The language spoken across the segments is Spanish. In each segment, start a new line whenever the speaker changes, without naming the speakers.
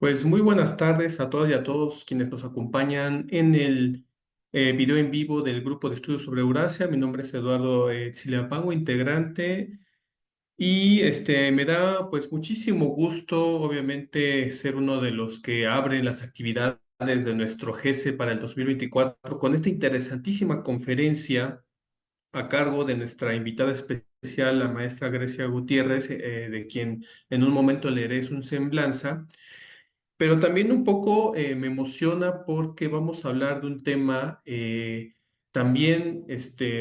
Pues muy buenas tardes a todas y a todos quienes nos acompañan en el video en vivo del Grupo de Estudios sobre Eurasia. Mi nombre es Eduardo Chileapango, integrante, y me da pues muchísimo gusto, obviamente, ser uno de los que abre las actividades de nuestro GESE para el 2024 con esta interesantísima conferencia a cargo de nuestra invitada especial, la maestra Grecia Gutiérrez, de quien en un momento leeré su semblanza. Pero también un poco me emociona porque vamos a hablar de un tema también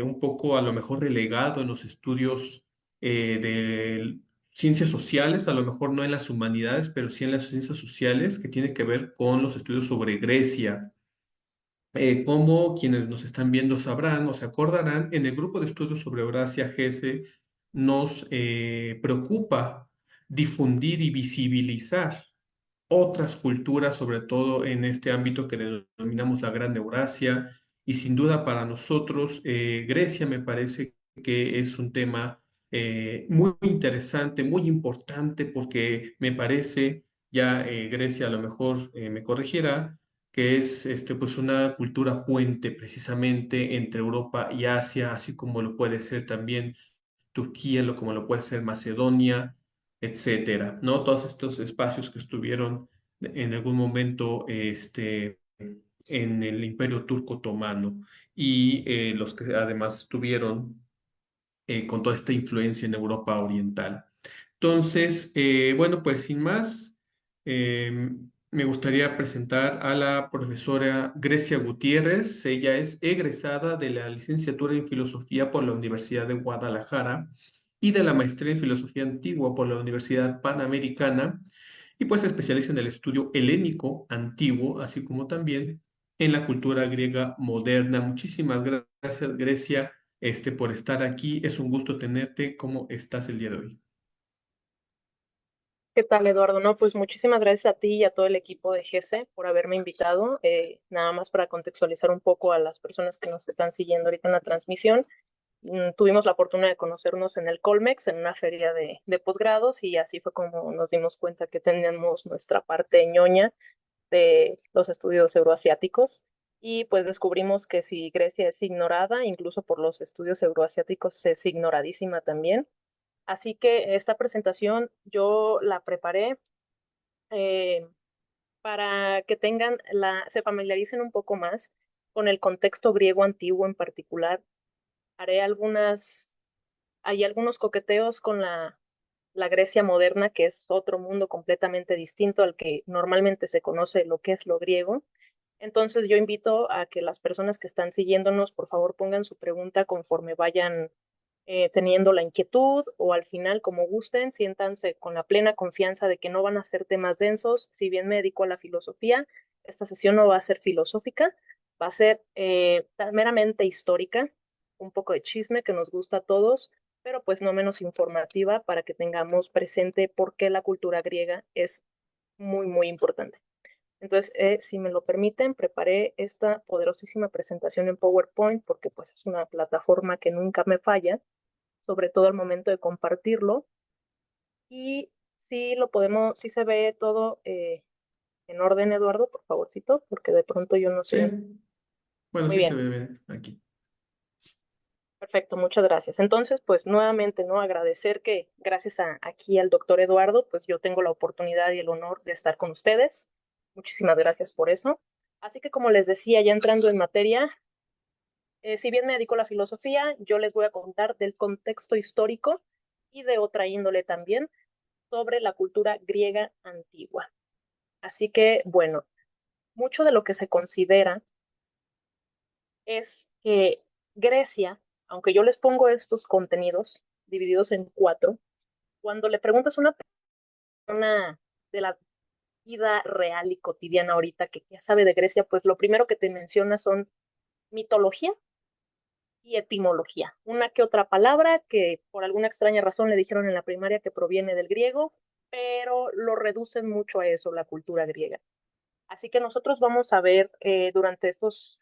un poco a lo mejor relegado en los estudios de ciencias sociales, a lo mejor no en las humanidades, pero sí en las ciencias sociales, que tiene que ver con los estudios sobre Grecia. Como quienes nos están viendo sabrán o se acordarán, en el grupo de estudios sobre Eurasia GESE nos preocupa difundir y visibilizar otras culturas, sobre todo en este ámbito que denominamos la Gran Eurasia. Y sin duda para nosotros, Grecia me parece que es un tema muy interesante, muy importante, porque me parece, ya Grecia a lo mejor me corregirá, que es pues una cultura puente precisamente entre Europa y Asia, así como lo puede ser también Turquía, como lo puede ser Macedonia, etcétera, ¿no? Todos estos espacios que estuvieron en algún momento en el Imperio Turco Otomano, y los que además estuvieron con toda esta influencia en Europa Oriental. Entonces, bueno, pues sin más, me gustaría presentar a la profesora Grecia Gutiérrez. Ella es egresada de la licenciatura en Filosofía por la Universidad de Guadalajara y de la maestría en Filosofía Antigua por la Universidad Panamericana, y pues se especializa en el estudio helénico antiguo, así como también en la cultura griega moderna. Muchísimas gracias, Grecia, por estar aquí. Es un gusto tenerte. ¿Cómo estás el día de hoy?
¿Qué tal, Eduardo? No, pues muchísimas gracias a ti y a todo el equipo de GESE por haberme invitado. Nada más para contextualizar un poco a las personas que nos están siguiendo ahorita en la transmisión. Tuvimos la oportunidad de conocernos en el Colmex, en una feria de posgrados, y así fue como nos dimos cuenta que teníamos nuestra parte ñoña de los estudios euroasiáticos. Y pues descubrimos que si Grecia es ignorada, incluso por los estudios euroasiáticos es ignoradísima también. Así que esta presentación yo la preparé eh, para que se familiaricen un poco más con el contexto griego antiguo en particular. Haré hay algunos coqueteos con la Grecia moderna, que es otro mundo completamente distinto al que normalmente se conoce lo que es lo griego. Entonces yo invito a que las personas que están siguiéndonos, por favor, pongan su pregunta conforme vayan teniendo la inquietud, o al final, como gusten, siéntanse con la plena confianza de que no van a ser temas densos. Si bien me dedico a la filosofía, esta sesión no va a ser filosófica, va a ser meramente histórica, un poco de chisme que nos gusta a todos, pero pues no menos informativa para que tengamos presente por qué la cultura griega es muy, muy importante. Entonces, si me lo permiten, preparé esta poderosísima presentación en PowerPoint porque pues es una plataforma que nunca me falla, sobre todo al momento de compartirlo. Y si se ve todo en orden, Eduardo, por favorcito, porque de pronto yo no
Sí,
sé.
bueno,
Muy
sí se
bien,
ve bien aquí.
perfecto, muchas gracias. Entonces, pues nuevamente, ¿no? Agradecer que gracias aquí al doctor Eduardo, pues yo tengo la oportunidad y el honor de estar con ustedes. Muchísimas gracias por eso. Así que como les decía, ya entrando en materia, si bien me dedico a la filosofía, yo les voy a contar del contexto histórico y de otra índole también sobre la cultura griega antigua. Así que, bueno, mucho de lo que se considera es que Grecia, aunque yo les pongo estos contenidos divididos en cuatro, cuando le preguntas a una persona de la vida real y cotidiana ahorita que ya sabe de Grecia, pues lo primero que te menciona son mitología y etimología. Una que otra palabra que por alguna extraña razón le dijeron en la primaria que proviene del griego, pero lo reducen mucho a eso, la cultura griega. Así que nosotros vamos a ver durante estos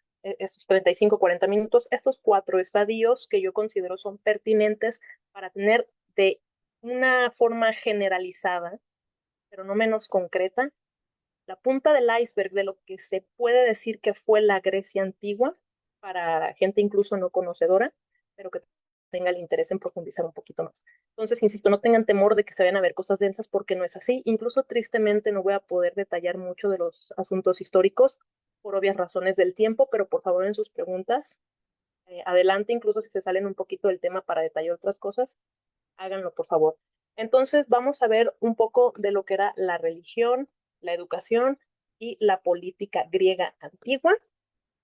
35, 40 minutos, estos cuatro estadios que yo considero son pertinentes para tener de una forma generalizada, pero no menos concreta, la punta del iceberg de lo que se puede decir que fue la Grecia antigua, para gente incluso no conocedora, pero que tenga el interés en profundizar un poquito más. Entonces, insisto, no tengan temor de que se vayan a ver cosas densas porque no es así. Incluso tristemente no voy a poder detallar mucho de los asuntos históricos por obvias razones del tiempo, pero por favor en sus preguntas, adelante, incluso si se salen un poquito del tema para detallar otras cosas, háganlo por favor. Entonces vamos a ver un poco de lo que era la religión, la educación y la política griega antigua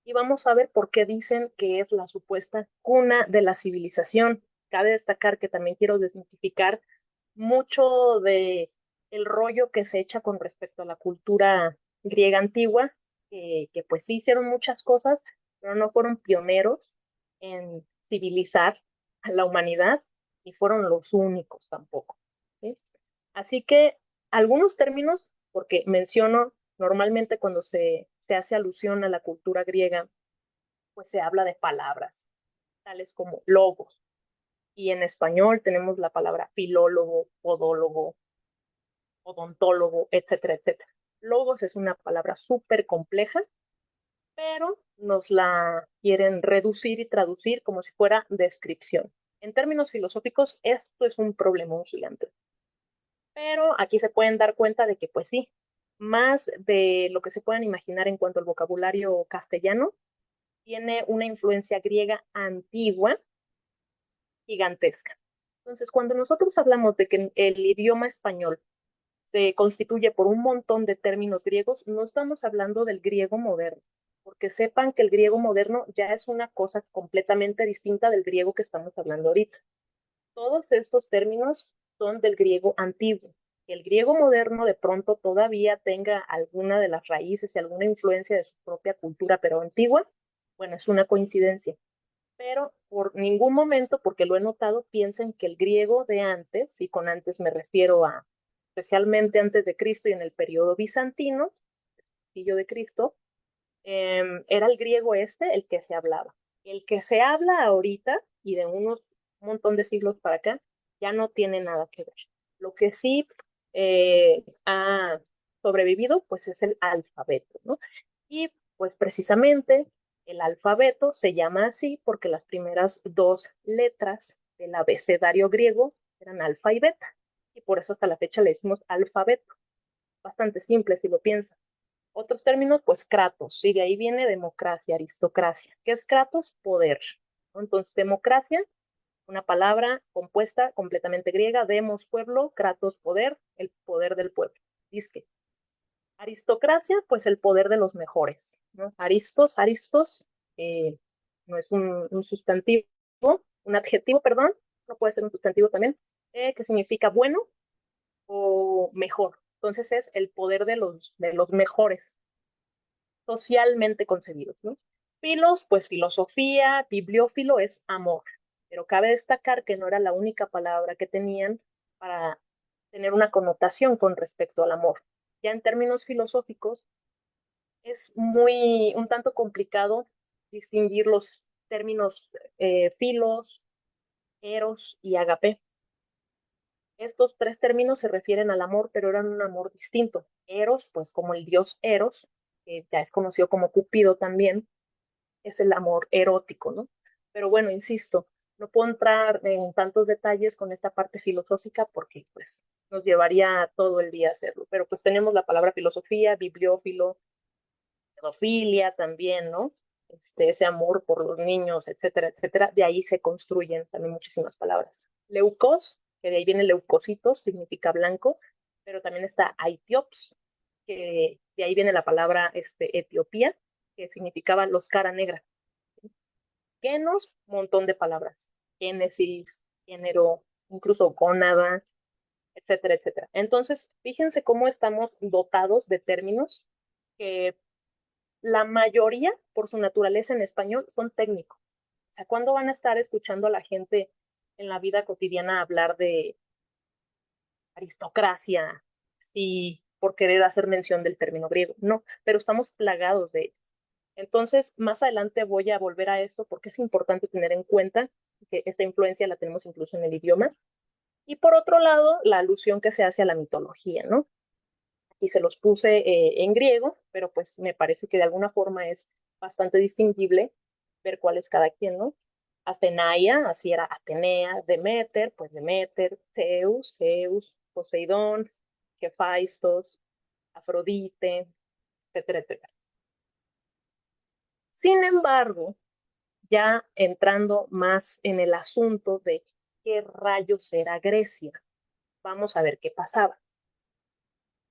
y vamos a ver por qué dicen que es la supuesta cuna de la civilización. Cabe destacar que también quiero desmitificar mucho de el rollo que se echa con respecto a la cultura griega antigua, que pues sí hicieron muchas cosas, pero no fueron pioneros en civilizar a la humanidad y fueron los únicos tampoco. ¿Sí? Así que algunos términos, porque menciono normalmente cuando se hace alusión a la cultura griega, pues se habla de palabras, tales como logos. Y en español tenemos la palabra filólogo, podólogo, odontólogo, etcétera, etcétera. Logos es una palabra súper compleja, pero nos la quieren reducir y traducir como si fuera descripción. En términos filosóficos, esto es un problema gigante. Pero aquí se pueden dar cuenta de que, pues sí, más de lo que se puedan imaginar en cuanto al vocabulario castellano, tiene una influencia griega antigua gigantesca. Entonces, cuando nosotros hablamos de que el idioma español se constituye por un montón de términos griegos, no estamos hablando del griego moderno, porque sepan que el griego moderno ya es una cosa completamente distinta del griego que estamos hablando ahorita. Todos estos términos son del griego antiguo. El griego moderno de pronto todavía tenga alguna de las raíces y alguna influencia de su propia cultura, pero antigua, bueno, es una coincidencia. Pero por ningún momento, porque lo he notado, piensen que el griego de antes, y con antes me refiero a especialmente antes de Cristo y en el periodo bizantino, siglo de Cristo, era el griego este el que se hablaba. El que se habla ahorita y de unos un montón de siglos para acá, ya no tiene nada que ver. Lo que sí ha sobrevivido, pues es el alfabeto, ¿no? Y pues precisamente el alfabeto se llama así porque las primeras dos letras del abecedario griego eran alfa y beta. Y por eso hasta la fecha le decimos alfabeto. Bastante simple si lo piensas. Otros términos, pues kratos, y de ahí viene democracia, aristocracia. ¿Qué es kratos? Poder. ¿No? Entonces, democracia, una palabra compuesta completamente griega, demos pueblo, kratos poder, el poder del pueblo. Dice aristocracia, pues el poder de los mejores. ¿No? Aristos, no es un sustantivo, un adjetivo, perdón, no puede ser un sustantivo también, que significa bueno o mejor. Entonces es el poder de los mejores, socialmente concebidos, ¿no? Filos, pues filosofía, bibliófilo es amor, pero cabe destacar que no era la única palabra que tenían para tener una connotación con respecto al amor. Ya en términos filosóficos, es un tanto complicado distinguir los términos filos, eros y agape. Estos tres términos se refieren al amor, pero eran un amor distinto. Eros, pues como el dios Eros, que ya es conocido como Cupido también, es el amor erótico, ¿no? Pero bueno, insisto, no puedo entrar en tantos detalles con esta parte filosófica porque pues nos llevaría todo el día hacerlo. Pero pues tenemos la palabra filosofía, bibliófilo, pedofilia también, ¿no? Ese amor por los niños, etcétera, etcétera. De ahí se construyen también muchísimas palabras. Leucos, que de ahí viene leucocitos, significa blanco, pero también está Aetiops, que de ahí viene la palabra Etiopía, que significaba los cara negra. Genos, montón de palabras. Génesis, género, incluso gónada, etcétera, etcétera. Entonces, fíjense cómo estamos dotados de términos que la mayoría, por su naturaleza en español, son técnicos. O sea, ¿cuándo van a estar escuchando a la gente en la vida cotidiana hablar de aristocracia, y por querer hacer mención del término griego? No, pero estamos plagados de ello. Entonces, más adelante voy a volver a esto porque es importante tener en cuenta que esta influencia la tenemos incluso en el idioma. Y por otro lado, la alusión que se hace a la mitología, ¿no? Aquí se los puse en griego, pero pues me parece que de alguna forma es bastante distinguible ver cuál es cada quien, ¿no? Atenaia, así era Atenea, Demeter, pues Demeter, Zeus, Zeus, Poseidón, Hefestos, Afrodite, etcétera, etcétera. Sin embargo, ya entrando más en el asunto de qué rayos era Grecia, vamos a ver qué pasaba.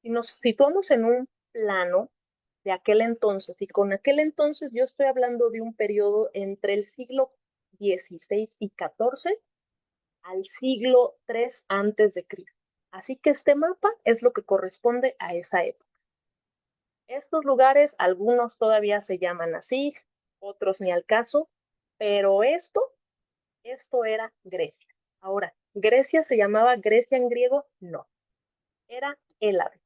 Si nos situamos en un plano de aquel entonces, y con aquel entonces yo estoy hablando de un periodo entre el siglo XVI y XIV al siglo III antes de Cristo. Así que este mapa es lo que corresponde a esa época. Estos lugares, algunos todavía se llaman así, otros ni al caso, pero esto era Grecia. Ahora, ¿Grecia se llamaba Grecia en griego? No, era Hélade.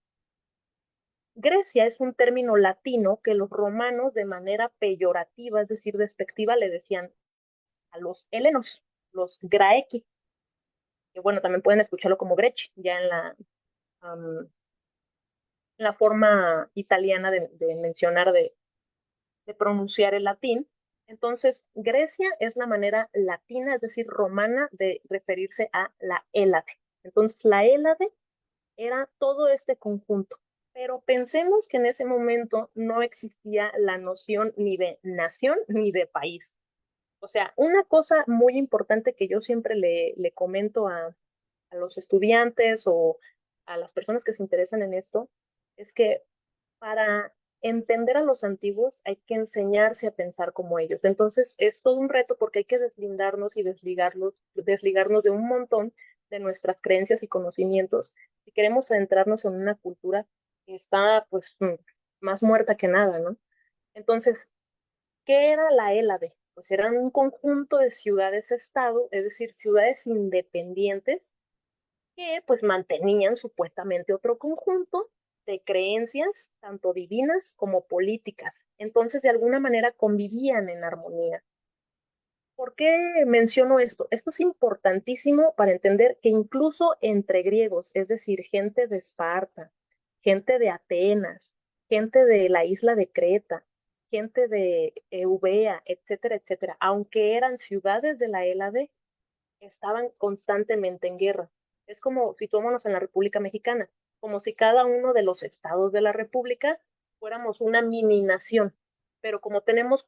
Grecia es un término latino que los romanos de manera peyorativa, es decir, despectiva, le decían a los helenos, los graeci, que bueno, también pueden escucharlo como greci, ya en la forma italiana de mencionar, de pronunciar el latín. Entonces, Grecia es la manera latina, es decir, romana, de referirse a la Hélade. Entonces, la Hélade era todo este conjunto. Pero pensemos que en ese momento no existía la noción ni de nación ni de país. O sea, una cosa muy importante que yo siempre le comento a los estudiantes o a las personas que se interesan en esto es que para entender a los antiguos hay que enseñarse a pensar como ellos. Entonces es todo un reto porque hay que deslindarnos y desligarnos de un montón de nuestras creencias y conocimientos si queremos adentrarnos en una cultura que está pues más muerta que nada, ¿no? Entonces, ¿qué era la Hélade? Pues eran un conjunto de ciudades-estado, es decir, ciudades independientes que pues mantenían supuestamente otro conjunto de creencias, tanto divinas como políticas. Entonces, de alguna manera convivían en armonía. ¿Por qué menciono esto? Esto es importantísimo para entender que incluso entre griegos, es decir, gente de Esparta, gente de Atenas, gente de la isla de Creta, gente de Eubea, etcétera, etcétera, aunque eran ciudades de la Hélade, estaban constantemente en guerra. Es como, situémonos en la República Mexicana, como si cada uno de los estados de la República fuéramos una mini nación, pero como tenemos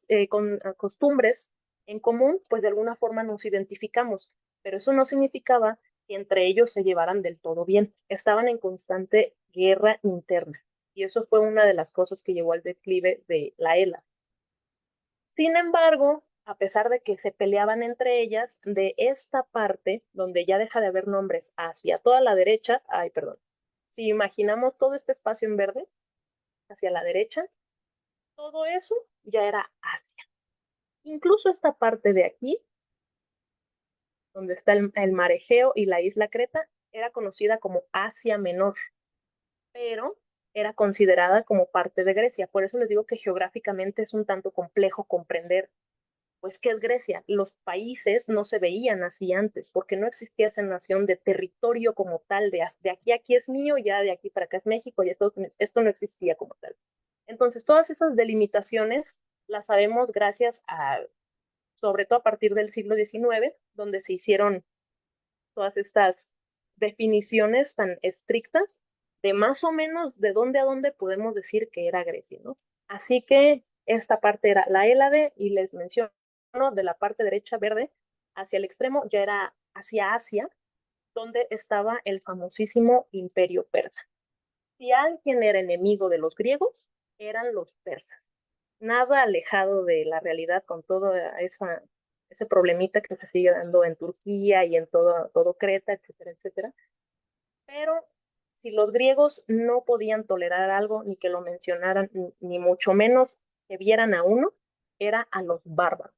costumbres en común, pues de alguna forma nos identificamos, pero eso no significaba que entre ellos se llevaran del todo bien, estaban en constante guerra interna, y eso fue una de las cosas que llevó al declive de la ELA. Sin embargo, a pesar de que se peleaban entre ellas, de esta parte, donde ya deja de haber nombres hacia toda la derecha, ay, perdón, si imaginamos todo este espacio en verde, hacia la derecha, todo eso ya era Asia. Incluso esta parte de aquí, donde está el mar Egeo y la isla Creta, era conocida como Asia Menor, pero era considerada como parte de Grecia. Por eso les digo que geográficamente es un tanto complejo comprender pues, ¿qué es Grecia? Los países no se veían así antes, porque no existía esa nación de territorio como tal, de aquí es mío, ya de aquí para acá es México, y esto no existía como tal. Entonces, todas esas delimitaciones las sabemos gracias a, sobre todo a partir del siglo XIX, donde se hicieron todas estas definiciones tan estrictas de más o menos de dónde a dónde podemos decir que era Grecia, ¿no? Así que esta parte era la Hélade y les menciono de la parte derecha verde hacia el extremo ya era hacia Asia, donde estaba el famosísimo imperio persa. Si alguien era enemigo de los griegos, eran los persas. Nada alejado de la realidad con todo ese problemita que se sigue dando en Turquía y en todo Creta, etcétera, etcétera. Pero si los griegos no podían tolerar algo, ni que lo mencionaran, ni mucho menos que vieran a uno, era a los bárbaros.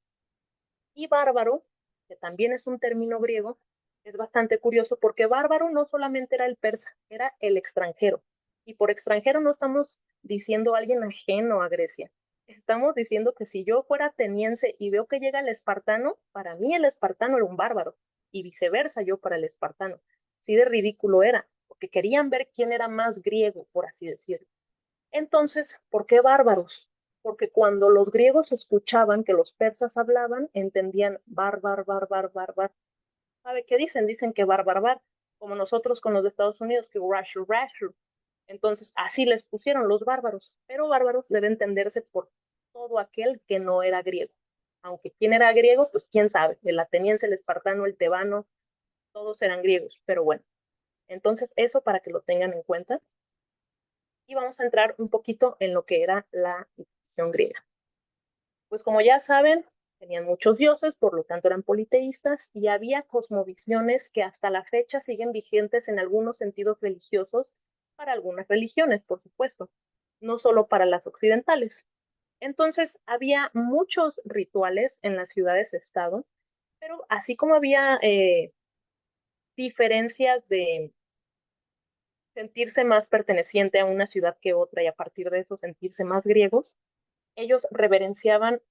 Y bárbaro, que también es un término griego, es bastante curioso porque bárbaro no solamente era el persa, era el extranjero. Y por extranjero no estamos diciendo alguien ajeno a Grecia. Estamos diciendo que si yo fuera ateniense y veo que llega el espartano, para mí el espartano era un bárbaro y viceversa yo para el espartano. Sí de ridículo era, porque querían ver quién era más griego, por así decirlo. Entonces, ¿por qué bárbaros? Porque cuando los griegos escuchaban que los persas hablaban, entendían bar. ¿Sabe qué dicen? Dicen que bar, como nosotros con los de Estados Unidos, que rashu. Entonces, así les pusieron los bárbaros, pero bárbaros debe entenderse por todo aquel que no era griego. Aunque quién era griego, pues quién sabe, el ateniense, el espartano, el tebano, todos eran griegos, pero bueno. Entonces, eso para que lo tengan en cuenta. Y vamos a entrar un poquito en lo que era la religión griega. Pues como ya saben, tenían muchos dioses, por lo tanto eran politeístas, y había cosmovisiones que hasta la fecha siguen vigentes en algunos sentidos religiosos para algunas religiones, por supuesto, no solo para las occidentales. Entonces, había muchos rituales en las ciudades-estado, pero así como había diferencias de sentirse más perteneciente a una ciudad que otra y a partir de eso sentirse más griegos, ellos reverenciaban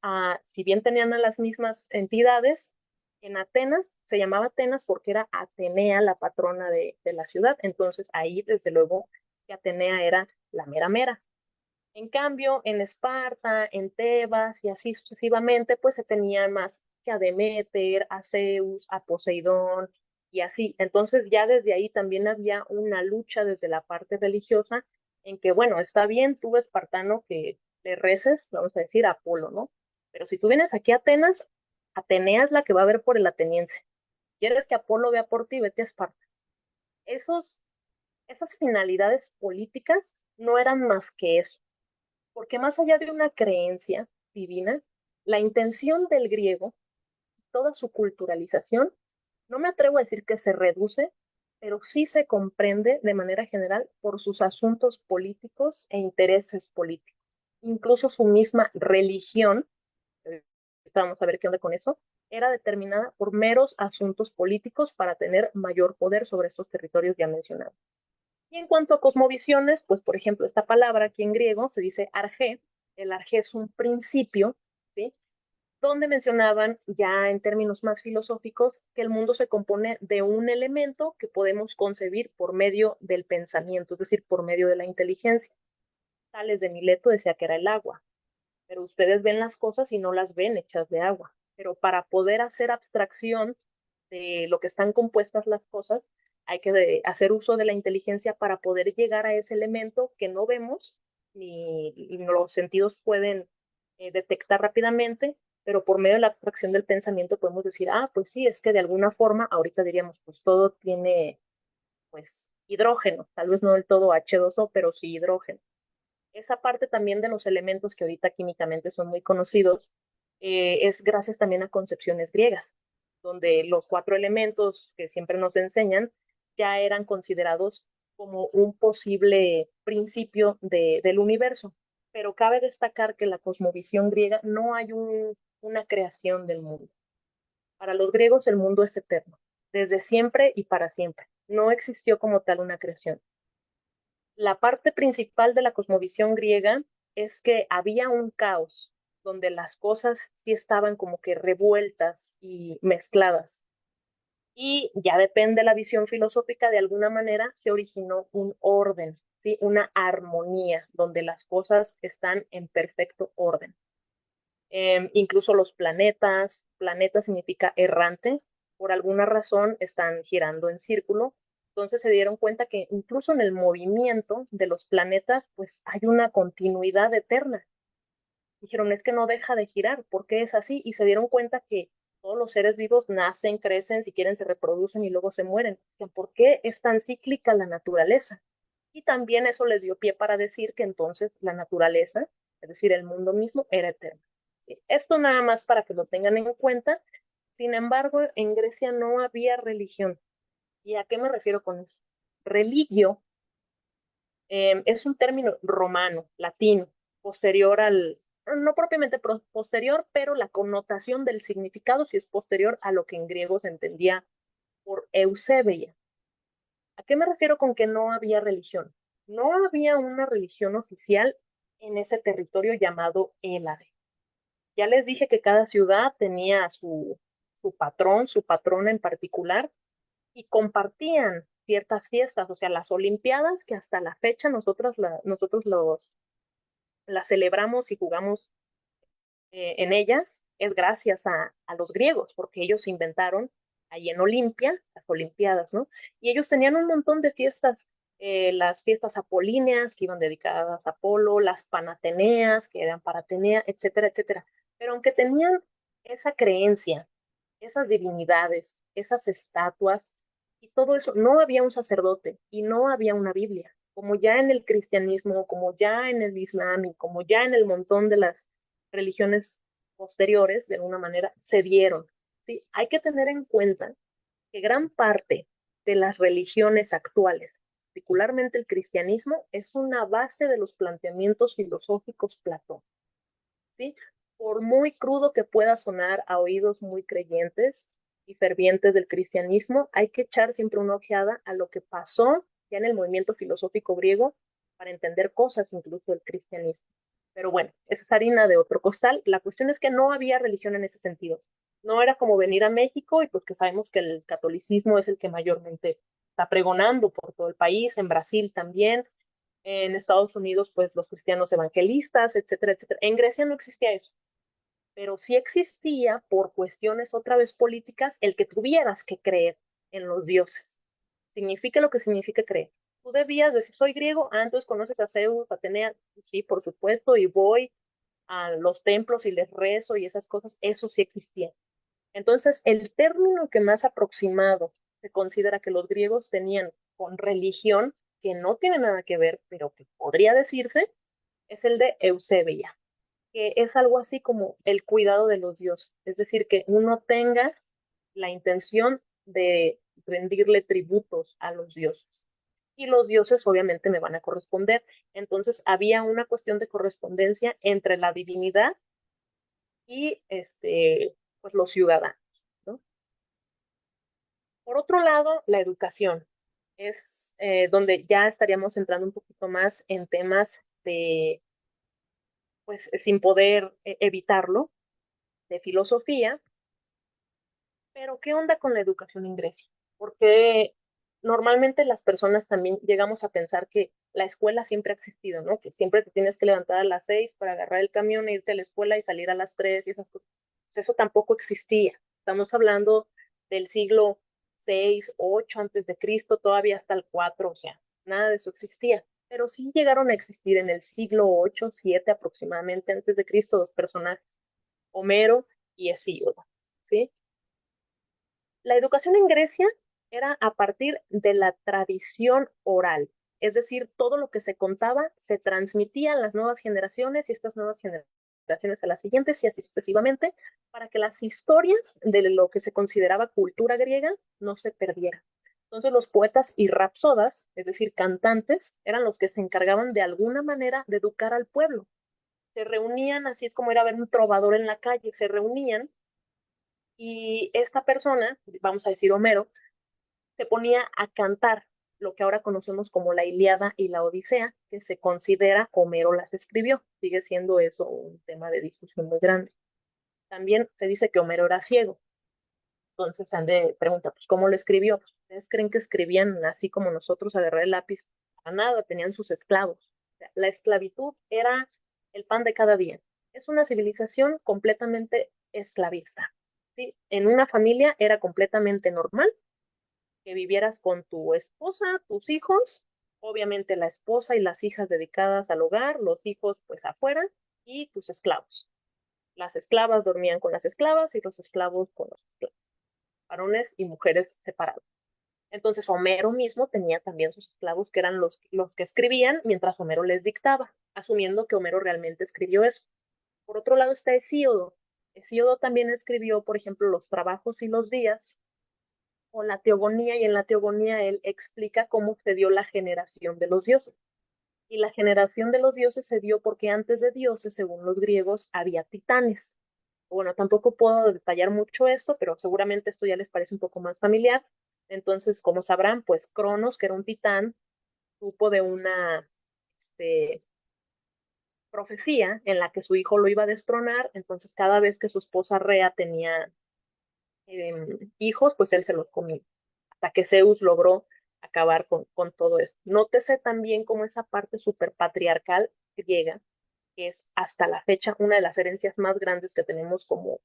si bien tenían a las mismas entidades, en Atenas, se llamaba Atenas porque era Atenea la patrona de la ciudad, entonces ahí desde luego que Atenea era la mera mera. En cambio, en Esparta, en Tebas y así sucesivamente, pues se tenía más que a Deméter, a Zeus, a Poseidón y así. Entonces ya desde ahí también había una lucha desde la parte religiosa en que, bueno, está bien tú espartano que le reces, vamos a decir, a Apolo, ¿no? Pero si tú vienes aquí a Atenas, Atenea es la que va a ver por el ateniense. ¿Quieres que Apolo vea por ti? Vete a Esparta. Esos, esas finalidades políticas no eran más que eso, porque más allá de una creencia divina, la intención del griego, toda su culturalización, no me atrevo a decir que se reduce, pero sí se comprende de manera general por sus asuntos políticos e intereses políticos. Incluso su misma religión, vamos a ver qué onda con eso, era determinada por meros asuntos políticos para tener mayor poder sobre estos territorios ya mencionados. Y en cuanto a cosmovisiones, pues por ejemplo, esta palabra aquí en griego se dice arjé. El arjé es un principio, ¿sí? Donde mencionaban ya en términos más filosóficos que el mundo se compone de un elemento que podemos concebir por medio del pensamiento, es decir, por medio de la inteligencia. Tales de Mileto decía que era el agua, pero ustedes ven las cosas y no las ven hechas de agua. Pero para poder hacer abstracción de lo que están compuestas las cosas, hay que hacer uso de la inteligencia para poder llegar a ese elemento que no vemos ni los sentidos pueden detectar rápidamente, pero por medio de la abstracción del pensamiento podemos decir, pues sí, es que de alguna forma, ahorita diríamos, pues todo tiene, pues, hidrógeno, tal vez no del todo H2O, pero sí hidrógeno. Esa parte también de los elementos que ahorita químicamente son muy conocidos, es gracias también a concepciones griegas, donde los cuatro elementos que siempre nos enseñan ya eran considerados como un posible principio del universo. Pero cabe destacar que en la cosmovisión griega no hay una creación del mundo. Para los griegos el mundo es eterno, desde siempre y para siempre. No existió como tal una creación. La parte principal de la cosmovisión griega es que había un caos donde las cosas sí estaban como que revueltas y mezcladas. Y ya depende de la visión filosófica, de alguna manera se originó un orden, ¿sí? Una armonía donde las cosas están en perfecto orden. Incluso los planetas, planeta significa errante, por alguna razón están girando en círculo. Entonces se dieron cuenta que incluso en el movimiento de los planetas, pues hay una continuidad eterna. Dijeron, es que no deja de girar, ¿por qué es así? Y se dieron cuenta que todos los seres vivos nacen, crecen, si quieren se reproducen y luego se mueren. ¿Por qué es tan cíclica la naturaleza? Y también eso les dio pie para decir que entonces la naturaleza, es decir, el mundo mismo, era eterno. Esto nada más para que lo tengan en cuenta. Sin embargo, en Grecia no había religión. ¿Y a qué me refiero con eso? Religio es un término romano, latino, posterior no propiamente posterior, pero la connotación del significado sí es posterior a lo que en griego se entendía por eusebia. ¿A qué me refiero con que no había religión? No había una religión oficial en ese territorio llamado Hélade. Ya les dije que cada ciudad tenía su patrón, su patrona en particular, y compartían ciertas fiestas, o sea, las Olimpiadas, que hasta la fecha nosotros las celebramos y jugamos en ellas, es gracias a los griegos, porque ellos inventaron ahí en Olimpia las Olimpiadas, ¿no? Y ellos tenían un montón de fiestas, las fiestas apolíneas que iban dedicadas a Apolo, las panateneas que eran para Atenea, etcétera, etcétera. Pero aunque tenían esa creencia, esas divinidades, esas estatuas y todo eso, no había un sacerdote y no había una Biblia, como ya en el cristianismo, como ya en el islam y como ya en el montón de las religiones posteriores, de alguna manera, se dieron. ¿Sí? Hay que tener en cuenta que gran parte de las religiones actuales, particularmente el cristianismo, es una base de los planteamientos filosóficos platónicos. ¿Sí? Por muy crudo que pueda sonar a oídos muy creyentes y fervientes del cristianismo, hay que echar siempre una ojeada a lo que pasó ya en el movimiento filosófico griego para entender cosas incluso del cristianismo. Pero bueno, esa es harina de otro costal. La cuestión es que no había religión en ese sentido. No era como venir a México y pues que sabemos que el catolicismo es el que mayormente está pregonando por todo el país, en Brasil también, en Estados Unidos, pues los cristianos evangelistas, etcétera, etcétera. En Grecia no existía eso, pero sí existía por cuestiones otra vez políticas el que tuvieras que creer en los dioses. Significa lo que significa creer. Tú debías decir, soy griego, entonces conoces a Zeus, a Atenea, sí, por supuesto, y voy a los templos y les rezo y esas cosas, eso sí existía. Entonces, el término que más aproximado se considera que los griegos tenían con religión, que no tiene nada que ver, pero que podría decirse, es el de eusebia, que es algo así como el cuidado de los dioses, es decir, que uno tenga la intención de rendirle tributos a los dioses. Y los dioses obviamente me van a corresponder. Entonces había una cuestión de correspondencia entre la divinidad y pues los ciudadanos, ¿no? Por otro lado, la educación es donde ya estaríamos entrando un poquito más en temas de, pues sin poder evitarlo, de filosofía. Pero ¿qué onda con la educación en Grecia? Porque normalmente las personas también llegamos a pensar que la escuela siempre ha existido, ¿no? Que siempre te tienes que levantar a las 6 para agarrar el camión e irte a la escuela y salir a las 3 y esas cosas. Pues eso tampoco existía. Estamos hablando del siglo 6, 8 antes de Cristo, todavía hasta el 4, o sea, nada de eso existía. Pero sí llegaron a existir en el siglo 8, 7 aproximadamente antes de Cristo dos personajes, Homero y Hesíodo, ¿sí? La educación en Grecia era a partir de la tradición oral, es decir, todo lo que se contaba se transmitía a las nuevas generaciones y estas nuevas generaciones a las siguientes y así sucesivamente, para que las historias de lo que se consideraba cultura griega no se perdieran. Entonces los poetas y rapsodas, es decir, cantantes, eran los que se encargaban de alguna manera de educar al pueblo. Se reunían, así es como era ver un trovador en la calle, se reunían y esta persona, vamos a decir Homero, se ponía a cantar lo que ahora conocemos como la Ilíada y la Odisea, que se considera Homero las escribió. Sigue siendo eso un tema de discusión muy grande. También se dice que Homero era ciego. Entonces Ande pregunta, pues, ¿cómo lo escribió? Pues, ¿ustedes creen que escribían así como nosotros, agarrar el lápiz? Para nada, tenían sus esclavos. O sea, la esclavitud era el pan de cada día. Es una civilización completamente esclavista. ¿Sí? En una familia era completamente normal que vivieras con tu esposa, tus hijos, obviamente la esposa y las hijas dedicadas al hogar, los hijos pues afuera y tus esclavos. Las esclavas dormían con las esclavas y los esclavos con los esclavos, varones y mujeres separados. Entonces Homero mismo tenía también sus esclavos que eran los que escribían mientras Homero les dictaba, asumiendo que Homero realmente escribió eso. Por otro lado está Hesíodo. Hesíodo también escribió, por ejemplo, los trabajos y los días, o la teogonía, y en la teogonía él explica cómo se dio la generación de los dioses. Y la generación de los dioses se dio porque antes de dioses, según los griegos, había titanes. Bueno, tampoco puedo detallar mucho esto, pero seguramente esto ya les parece un poco más familiar. Entonces, como sabrán, pues Cronos, que era un titán, supo de una este, profecía en la que su hijo lo iba a destronar. Entonces, cada vez que su esposa Rea tenía hijos, pues él se los comía. hasta que Zeus logró acabar con todo esto. Nótese también como esa parte superpatriarcal griega, que es hasta la fecha una de las herencias más grandes que tenemos como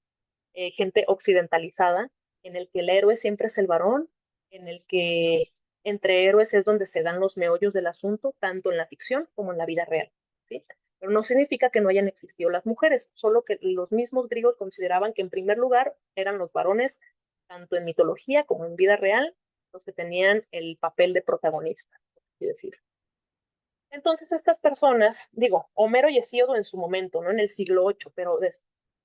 gente occidentalizada, en el que el héroe siempre es el varón, en el que entre héroes es donde se dan los meollos del asunto, tanto en la ficción como en la vida real, ¿sí? Pero no significa que no hayan existido las mujeres, solo que los mismos griegos consideraban que en primer lugar eran los varones, tanto en mitología como en vida real, los que tenían el papel de protagonista, por así decirlo. Entonces estas personas, digo, Homero y Hesíodo en su momento, ¿no? En el siglo VIII, pero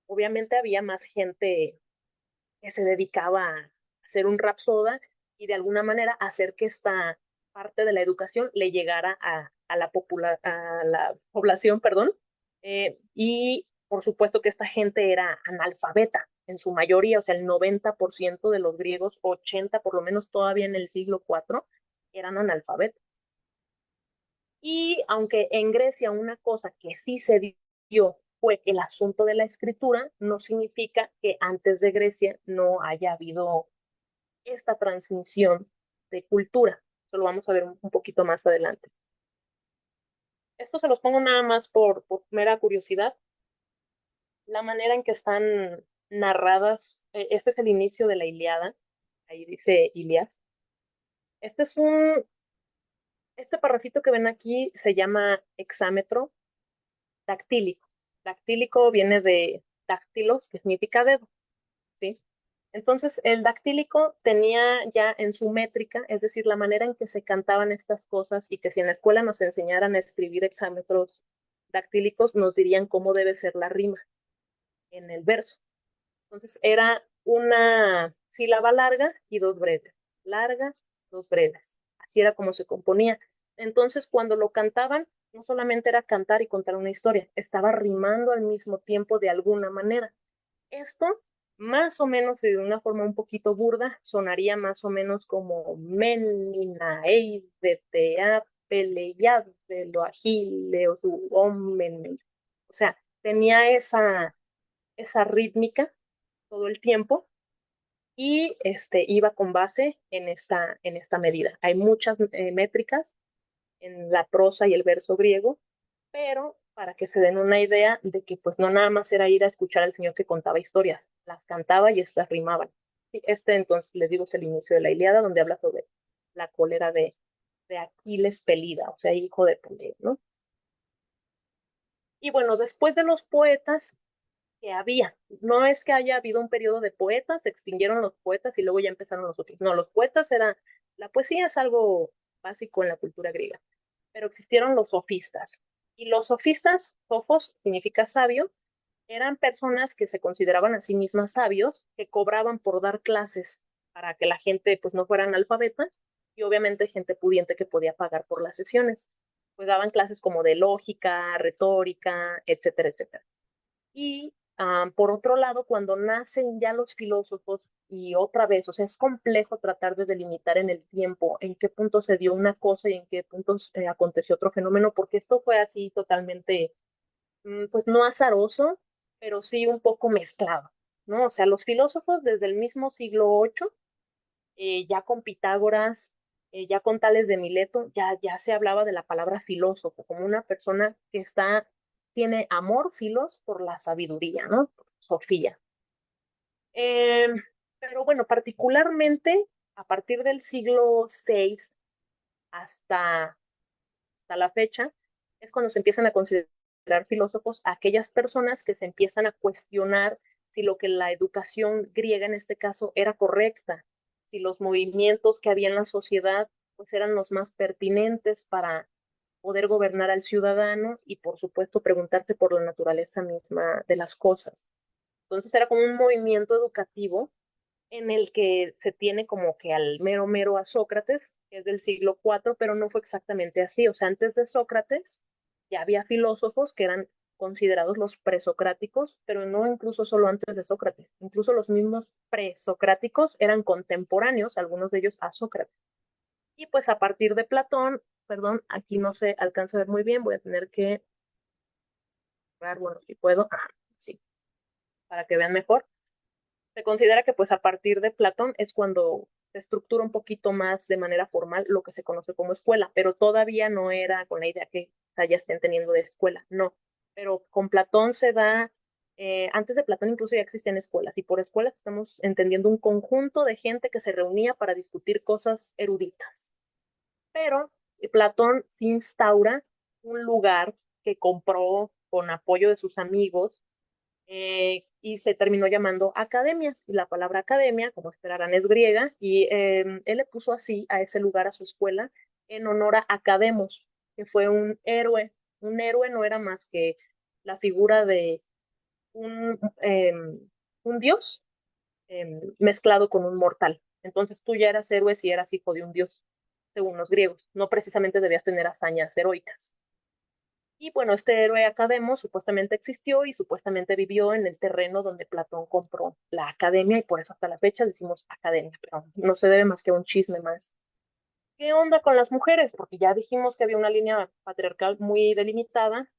obviamente había más gente que se dedicaba a hacer un rapsoda y de alguna manera hacer que esta parte de la educación le llegara a la población, perdón, y por supuesto que esta gente era analfabeta en su mayoría, o sea, el 90% de los griegos, 80 por lo menos todavía en el siglo IV, eran analfabetos. Y aunque en Grecia una cosa que sí se dio fue el asunto de la escritura, no significa que antes de Grecia no haya habido esta transmisión de cultura. Eso lo vamos a ver un poquito más adelante. Esto se los pongo nada más por mera curiosidad. La manera en que están narradas, este es el inicio de la Ilíada, ahí dice Ilias. Este es este parrafito que ven aquí se llama hexámetro dactílico. Dactílico viene de dactilos, que significa dedo, ¿sí? Entonces, el dactílico tenía ya en su métrica, es decir, la manera en que se cantaban estas cosas y que si en la escuela nos enseñaran a escribir hexámetros dactílicos, nos dirían cómo debe ser la rima en el verso. Entonces, era una sílaba larga y dos breves. Larga, dos breves. Así era como se componía. Entonces, cuando lo cantaban, no solamente era cantar y contar una historia, estaba rimando al mismo tiempo de alguna manera. Esto, más o menos y de una forma un poquito burda, sonaría más o menos como Menina, Eide, Tea, Peleiad, de lo agile o su omen. O sea, tenía esa rítmica todo el tiempo y iba con base en esta medida. Hay muchas métricas en la prosa y el verso griego, pero para que se den una idea de que pues no nada más era ir a escuchar al señor que contaba historias, las cantaba y estas rimaban. Sí, entonces les digo es el inicio de la Ilíada donde habla sobre la cólera de Aquiles Pelida, o sea, hijo de Peleo, ¿no? Y bueno, después de los poetas que había, no es que haya habido un periodo de poetas, se extinguieron los poetas y luego ya empezaron los otros. No, los poetas la poesía es algo básico en la cultura griega, pero existieron los sofistas. Y los sofistas, sofos significa sabio, eran personas que se consideraban a sí mismas sabios, que cobraban por dar clases para que la gente pues no fuera analfabeta y obviamente gente pudiente que podía pagar por las sesiones. Pues daban clases como de lógica, retórica, etcétera, etcétera. Y por otro lado, cuando nacen ya los filósofos, y otra vez, o sea, es complejo tratar de delimitar en el tiempo en qué punto se dio una cosa y en qué puntos aconteció otro fenómeno, porque esto fue así totalmente, pues no azaroso, pero sí un poco mezclado, ¿no? O sea, los filósofos desde el mismo siglo VIII, ya con Pitágoras, ya con Tales de Mileto, ya se hablaba de la palabra filósofo como una persona que tiene amor, filos, por la sabiduría, ¿no? Sofía. Eh, pero bueno, particularmente a partir del siglo VI hasta la fecha, es cuando se empiezan a considerar filósofos a aquellas personas que se empiezan a cuestionar si lo que la educación griega en este caso era correcta, si los movimientos que había en la sociedad pues eran los más pertinentes para poder gobernar al ciudadano y por supuesto preguntarse por la naturaleza misma de las cosas. Entonces era como un movimiento educativo en el que se tiene como que al mero mero a Sócrates, que es del siglo IV, pero no fue exactamente así. O sea, antes de Sócrates ya había filósofos que eran considerados los presocráticos, pero no incluso solo antes de Sócrates. Incluso los mismos presocráticos eran contemporáneos, algunos de ellos a Sócrates. Y pues a partir de Platón, perdón, aquí no se alcanza a ver muy bien, voy a tener que, bueno, si puedo, sí, para que vean mejor. Se considera que pues a partir de Platón es cuando se estructura un poquito más de manera formal lo que se conoce como escuela, pero todavía no era con la idea que ya estén teniendo de escuela, no. Pero con Platón se da, antes de Platón incluso ya existían escuelas, y por escuelas estamos entendiendo un conjunto de gente que se reunía para discutir cosas eruditas. Pero Platón se instaura un lugar que compró con apoyo de sus amigos, y se terminó llamando academia. Y la palabra academia, como esperarán, es griega, y él le puso así a ese lugar, a su escuela, en honor a Academos, que fue un héroe. Un héroe no era más que la figura de un, un dios mezclado con un mortal. Entonces tú ya eras héroe si eras hijo de un dios, según los griegos. No precisamente debías tener hazañas heroicas. Y bueno, este héroe Academo supuestamente existió y supuestamente vivió en el terreno donde Platón compró la academia, y por eso hasta la fecha decimos academia, pero no se debe más que a un chisme más. ¿Qué onda con las mujeres? Porque ya dijimos que había una línea patriarcal muy delimitada.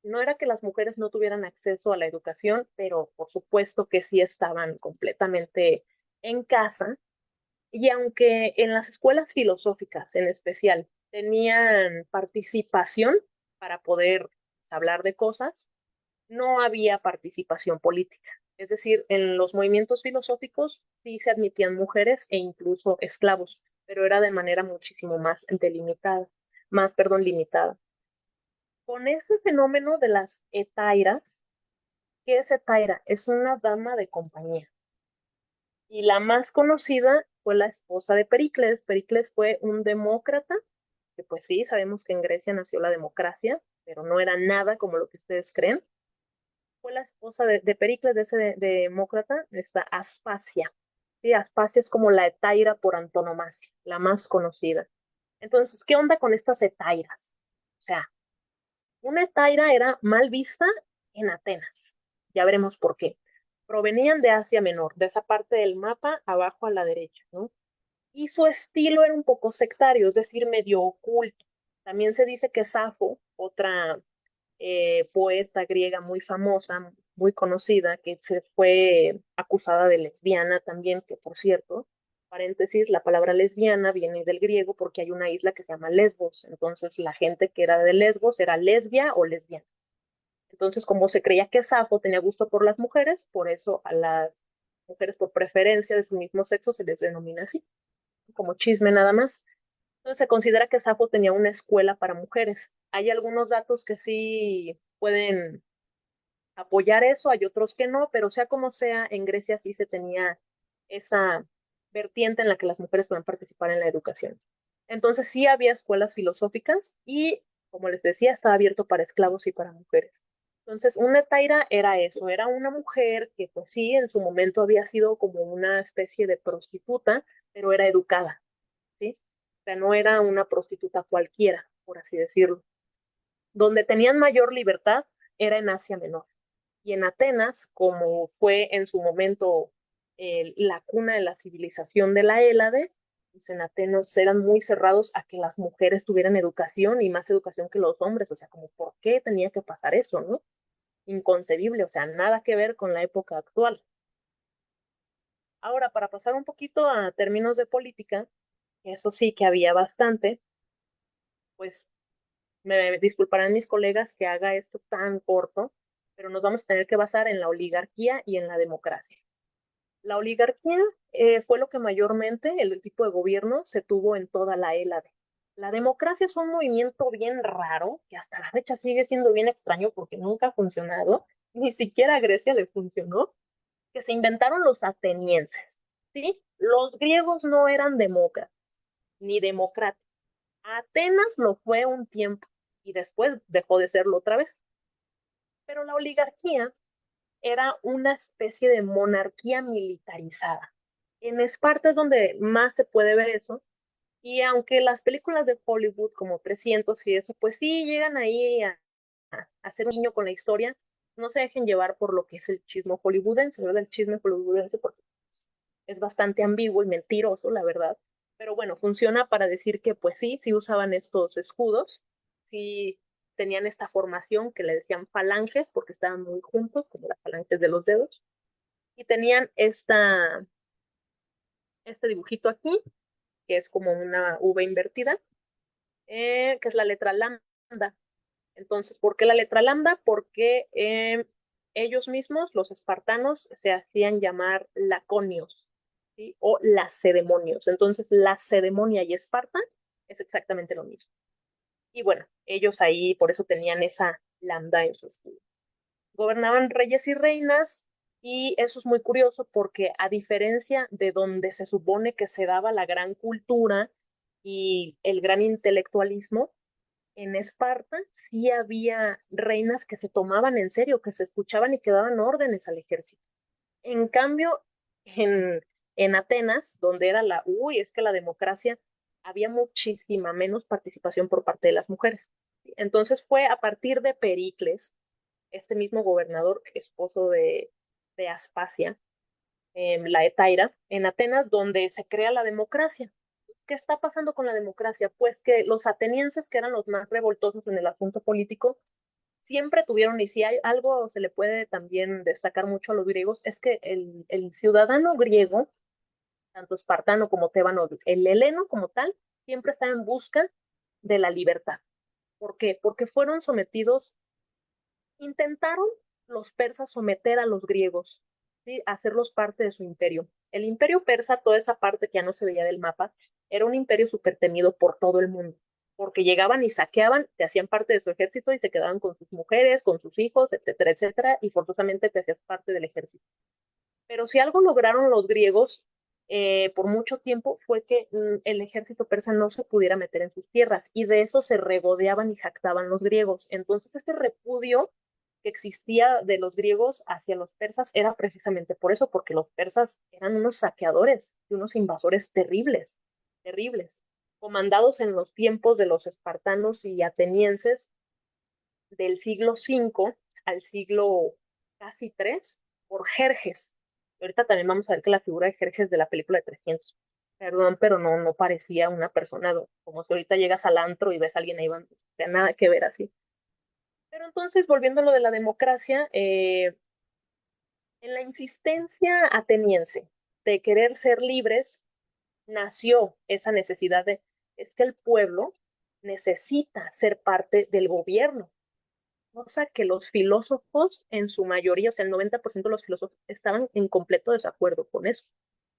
No era que las mujeres no tuvieran acceso a la educación, pero por supuesto que sí estaban completamente en casa. Y aunque en las escuelas filosóficas en especial tenían participación para poder hablar de cosas, no había participación política. Es decir, en los movimientos filosóficos sí se admitían mujeres e incluso esclavos, pero era de manera muchísimo más delimitada, limitada. Con ese fenómeno de las etairas, ¿qué es etaira? Es una dama de compañía. Y la más conocida fue la esposa de Pericles. Pericles fue un demócrata, que pues sí, sabemos que en Grecia nació la democracia, pero no era nada como lo que ustedes creen. Fue la esposa de Pericles, de ese demócrata, esta Aspasia. Sí, Aspasia es como la etaira por antonomasia, la más conocida. Entonces, ¿qué onda con estas etairas? O sea, una etaira era mal vista en Atenas. Ya veremos por qué. Provenían de Asia Menor, de esa parte del mapa abajo a la derecha, ¿no? Y su estilo era un poco sectario, es decir, medio oculto. También se dice que Safo, otra poeta griega muy famosa, muy conocida, que se fue acusada de lesbiana también, que por cierto, paréntesis, la palabra lesbiana viene del griego porque hay una isla que se llama Lesbos, entonces la gente que era de Lesbos era lesbia o lesbiana. Entonces, como se creía que Safo tenía gusto por las mujeres, por eso a las mujeres por preferencia de su mismo sexo se les denomina así, como chisme nada más. Entonces se considera que Safo tenía una escuela para mujeres. Hay algunos datos que sí pueden apoyar eso, hay otros que no, pero sea como sea, en Grecia sí se tenía esa vertiente en la que las mujeres puedan participar en la educación. Entonces sí había escuelas filosóficas y, como les decía, estaba abierto para esclavos y para mujeres. Entonces, una taira era eso, era una mujer que pues sí, en su momento había sido como una especie de prostituta, pero era educada, ¿sí? O sea, no era una prostituta cualquiera, por así decirlo. Donde tenían mayor libertad era en Asia Menor. Y en Atenas, como fue en su momento la cuna de la civilización de la Hélade, pues en Atenas eran muy cerrados a que las mujeres tuvieran educación y más educación que los hombres. O sea, como, ¿por qué tenía que pasar eso, no? Inconcebible, o sea, nada que ver con la época actual. Ahora, para pasar un poquito a términos de política, eso sí que había bastante, pues me disculparán mis colegas que haga esto tan corto, pero nos vamos a tener que basar en la oligarquía y en la democracia. La oligarquía fue lo que mayormente el tipo de gobierno se tuvo en toda la Hélade. La democracia es un movimiento bien raro, que hasta la fecha sigue siendo bien extraño porque nunca ha funcionado, ni siquiera a Grecia le funcionó, que se inventaron los atenienses, ¿sí? Los griegos no eran demócratas, ni democráticos. Atenas lo fue un tiempo y después dejó de serlo otra vez. Pero la oligarquía era una especie de monarquía militarizada. En Esparta es donde más se puede ver eso. Y aunque las películas de Hollywood como 300 y eso, pues sí llegan ahí a hacer un niño con la historia, no se dejen llevar por lo que es el chisme hollywoodense, ¿verdad? El chisme hollywoodense porque es bastante ambiguo y mentiroso, la verdad. Pero bueno, funciona para decir que pues sí, sí usaban estos escudos, sí tenían esta formación que le decían falanges porque estaban muy juntos, como las falanges de los dedos, y tenían este dibujito aquí, que es como una V invertida, que es la letra lambda. Entonces, ¿por qué la letra lambda? Porque ellos mismos, los espartanos, se hacían llamar laconios, ¿sí? O lacedemonios. Entonces, Lacedemonia y Esparta es exactamente lo mismo. Y bueno, ellos ahí por eso tenían esa lambda en su escudo. Gobernaban reyes y reinas, y eso es muy curioso porque a diferencia de donde se supone que se daba la gran cultura y el gran intelectualismo, en Esparta sí había reinas que se tomaban en serio, que se escuchaban y que daban órdenes al ejército. En cambio, en Atenas, donde era es que la democracia, había muchísima menos participación por parte de las mujeres. Entonces fue a partir de Pericles, este mismo gobernador, esposo de Aspasia, la Etaira, en Atenas, donde se crea la democracia. ¿Qué está pasando con la democracia? Pues que los atenienses, que eran los más revoltosos en el asunto político, siempre tuvieron, y si hay algo se le puede también destacar mucho a los griegos, es que el ciudadano griego, tanto espartano como tébano, el heleno como tal, siempre está en busca de la libertad. ¿Por qué? Porque fueron sometidos, intentaron los persas someter a los griegos, ¿sí? Hacerlos parte de su imperio. El imperio persa, toda esa parte que ya no se veía del mapa, era un imperio súper temido por todo el mundo, porque llegaban y saqueaban, te hacían parte de su ejército y se quedaban con sus mujeres, con sus hijos, etcétera, etcétera, y forzosamente te hacías parte del ejército. Pero si algo lograron los griegos por mucho tiempo fue que el ejército persa no se pudiera meter en sus tierras, y de eso se regodeaban y jactaban los griegos. Entonces, este repudio que existía de los griegos hacia los persas era precisamente por eso, porque los persas eran unos saqueadores y unos invasores terribles, terribles, comandados en los tiempos de los espartanos y atenienses del siglo V al siglo casi 3 por Jerjes. Ahorita también vamos a ver que la figura de Jerjes de la película de 300, perdón, pero no parecía una persona, como si ahorita llegas al antro y ves a alguien ahí, no tiene nada que ver así. Pero entonces, volviendo a lo de la democracia, en la insistencia ateniense de querer ser libres, nació esa necesidad es que el pueblo necesita ser parte del gobierno, cosa que los filósofos en su mayoría, o sea, el 90% de los filósofos estaban en completo desacuerdo con eso.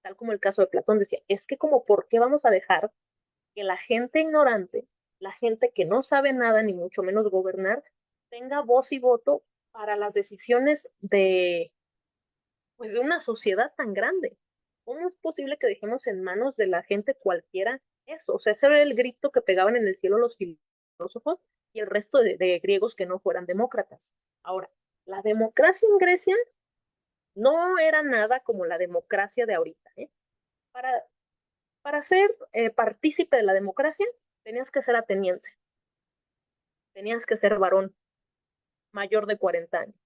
Tal como el caso de Platón decía, es que como, ¿por qué vamos a dejar que la gente ignorante, la gente que no sabe nada, ni mucho menos gobernar, tenga voz y voto para las decisiones de una sociedad tan grande? ¿Cómo es posible que dejemos en manos de la gente cualquiera eso? O sea, ese era el grito que pegaban en el cielo los filósofos y el resto de griegos que no fueran demócratas. Ahora, la democracia en Grecia no era nada como la democracia de ahorita, ¿eh? Para, para ser partícipe de la democracia, tenías que ser ateniense, tenías que ser varón mayor de 40 años.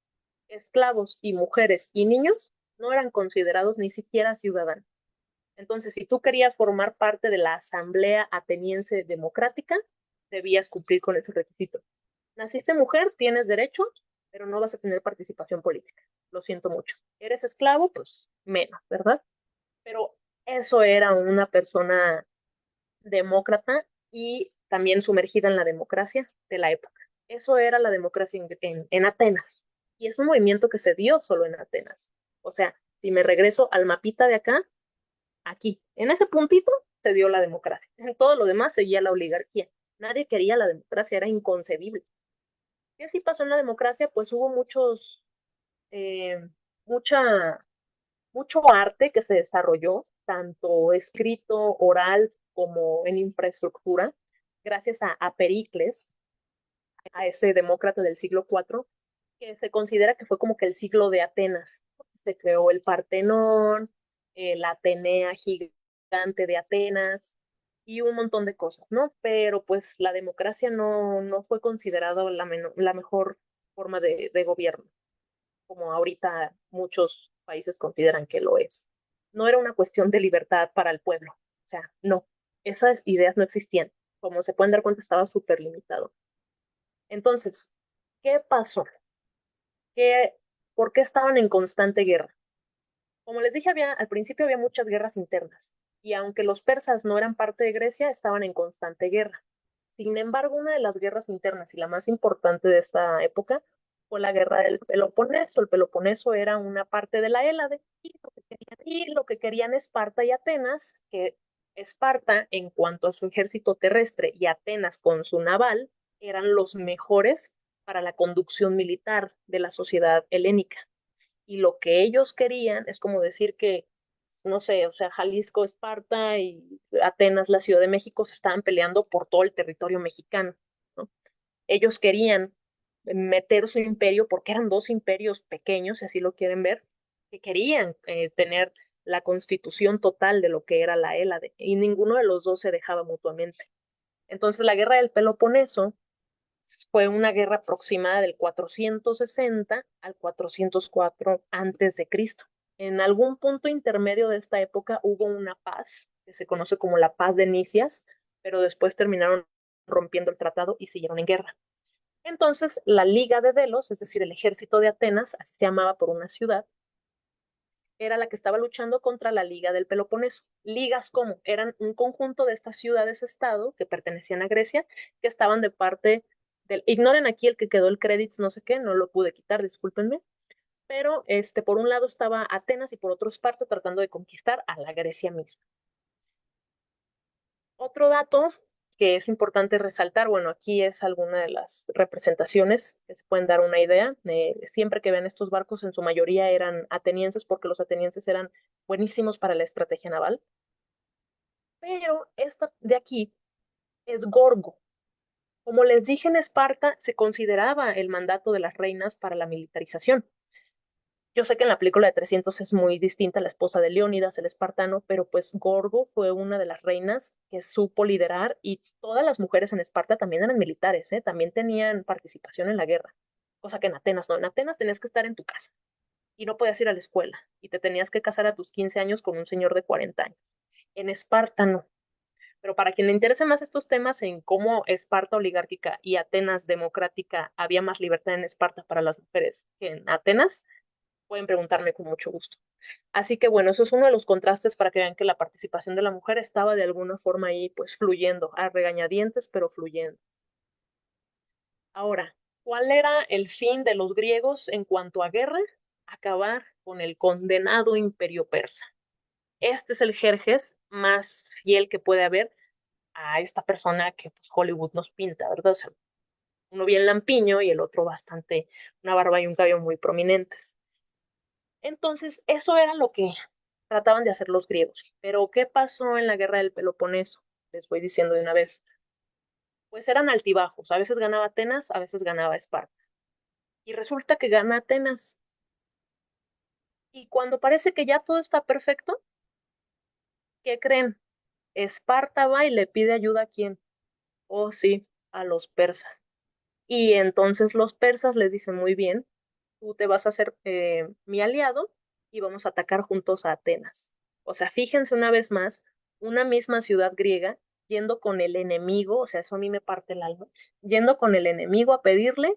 Esclavos y mujeres y niños no eran considerados ni siquiera ciudadanos. Entonces, si tú querías formar parte de la Asamblea Ateniense Democrática, debías cumplir con ese requisito. Naciste mujer, tienes derechos, pero no vas a tener participación política. Lo siento mucho. ¿Eres esclavo? Pues menos, ¿verdad? Pero eso era una persona demócrata y también sumergida en la democracia de la época. Eso era la democracia en Atenas. Y es un movimiento que se dio solo en Atenas. O sea, si me regreso al mapita de acá, aquí, en ese puntito, se dio la democracia. En todo lo demás seguía la oligarquía. Nadie quería la democracia, era inconcebible. ¿Qué sí pasó en la democracia? Pues hubo eh, mucha, mucho arte que se desarrolló, tanto escrito, oral, como en infraestructura, gracias a Pericles, a ese demócrata del siglo IV, que se considera que fue como que el siglo de Atenas. Se creó el Partenón, la Atenea gigante de Atenas y un montón de cosas, ¿no? Pero pues la democracia no fue considerada la mejor forma de gobierno, como ahorita muchos países consideran que lo es. No era una cuestión de libertad para el pueblo, o sea, no, esas ideas no existían. Como se pueden dar cuenta, estaba súper limitado. Entonces, ¿qué pasó? ¿Qué, ¿Por qué estaban en constante guerra? Como les dije, al principio había muchas guerras internas. y aunque los persas no eran parte de Grecia, estaban en constante guerra. Sin embargo, una de las guerras internas y la más importante de esta época fue la guerra del Peloponeso. El Peloponeso era una parte de la Hélade y lo que querían Esparta y Atenas, que Esparta en cuanto a su ejército terrestre y Atenas con su naval, eran los mejores para la conducción militar de la sociedad helénica. Y lo que ellos querían es como decir que, no sé, o sea, Jalisco, Esparta y Atenas, la Ciudad de México, se estaban peleando por todo el territorio mexicano, ¿no? Ellos querían meter su imperio, porque eran dos imperios pequeños, si así lo quieren ver, que querían tener la constitución total de lo que era la Hélade, y ninguno de los dos se dejaba mutuamente. Entonces, la guerra del Peloponeso fue una guerra aproximada del 460 al 404 antes de Cristo. En algún punto intermedio de esta época hubo una paz que se conoce como la paz de Nicias, pero después terminaron rompiendo el tratado y siguieron en guerra. Entonces, la Liga de Delos, es decir, el ejército de Atenas, así se llamaba por una ciudad, era la que estaba luchando contra la Liga del Peloponeso. Ligas como eran un conjunto de estas ciudades-estado que pertenecían a Grecia, que estaban de parte del... Ignoren aquí el que quedó el crédito, no sé qué, no lo pude quitar, discúlpenme. Pero por un lado estaba Atenas y por otro Esparta tratando de conquistar a la Grecia misma. Otro dato que es importante resaltar, bueno, aquí es alguna de las representaciones que se pueden dar una idea. Siempre que ven estos barcos, en su mayoría eran atenienses, porque los atenienses eran buenísimos para la estrategia naval. Pero esta de aquí es Gorgo. Como les dije, en Esparta se consideraba el mandato de las reinas para la militarización. Yo sé que en la película de 300 es muy distinta la esposa de Leónidas, el espartano, pero pues Gorgo fue una de las reinas que supo liderar, y todas las mujeres en Esparta también eran militares, ¿eh? También tenían participación en la guerra, cosa que en Atenas no. En Atenas tenías que estar en tu casa y no podías ir a la escuela y te tenías que casar a tus 15 años con un señor de 40 años. En Esparta no. Pero para quien le interese más estos temas en cómo Esparta oligárquica y Atenas democrática había más libertad en Esparta para las mujeres que en Atenas, pueden preguntarme con mucho gusto. Así que bueno, eso es uno de los contrastes para que vean que la participación de la mujer estaba de alguna forma ahí, pues fluyendo, a regañadientes, pero fluyendo. Ahora, ¿cuál era el fin de los griegos en cuanto a guerra? Acabar con el condenado imperio persa. Este es el Jerjes más fiel que puede haber a esta persona que pues, Hollywood nos pinta, ¿verdad? O sea, uno bien lampiño y el otro bastante, una barba y un cabello muy prominentes. Entonces, eso era lo que trataban de hacer los griegos. Pero, ¿qué pasó en la guerra del Peloponeso? Les voy diciendo de una vez. Pues eran altibajos. A veces ganaba Atenas, a veces ganaba Esparta. Y resulta que gana Atenas. Y cuando parece que ya todo está perfecto, ¿qué creen? Esparta va y le pide ayuda a quién. Oh, sí, a los persas. Y entonces los persas le dicen, muy bien, tú te vas a hacer mi aliado y vamos a atacar juntos a Atenas. O sea, fíjense una vez más, una misma ciudad griega yendo con el enemigo, o sea, eso a mí me parte el alma, yendo con el enemigo a pedirle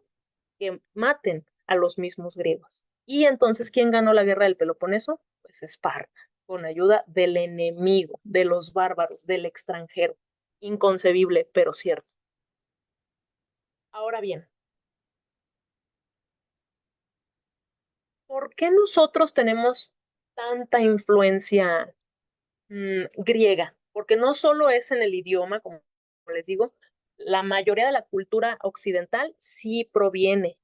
que maten a los mismos griegos. Y entonces, ¿quién ganó la guerra del Peloponeso? Pues Esparta, con ayuda del enemigo, de los bárbaros, del extranjero. Inconcebible, pero cierto. Ahora bien, ¿por qué nosotros tenemos tanta influencia griega? Porque no solo es en el idioma, como les digo, la mayoría de la cultura occidental sí proviene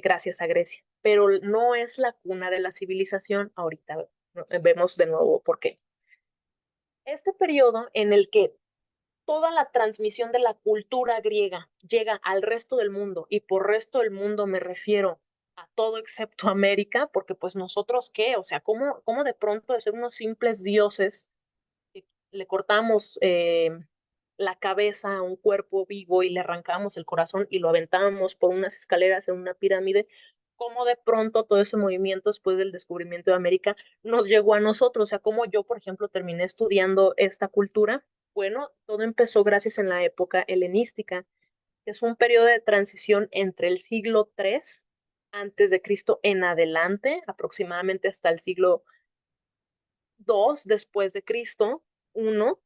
gracias a Grecia, pero no es la cuna de la civilización. Ahorita vemos de nuevo por qué. Este periodo en el que toda la transmisión de la cultura griega llega al resto del mundo, y por resto del mundo me refiero a todo excepto América, porque pues nosotros qué, o sea, ¿cómo de pronto de ser unos simples dioses le cortamos la cabeza a un cuerpo vivo y le arrancamos el corazón y lo aventábamos por unas escaleras en una pirámide? ¿Cómo de pronto todo ese movimiento después del descubrimiento de América nos llegó a nosotros? O sea, cómo yo, por ejemplo, terminé estudiando esta cultura. Bueno, todo empezó gracias en la época helenística, que es un periodo de transición entre el siglo III antes de Cristo en adelante, aproximadamente hasta el siglo 2 después de Cristo, 1,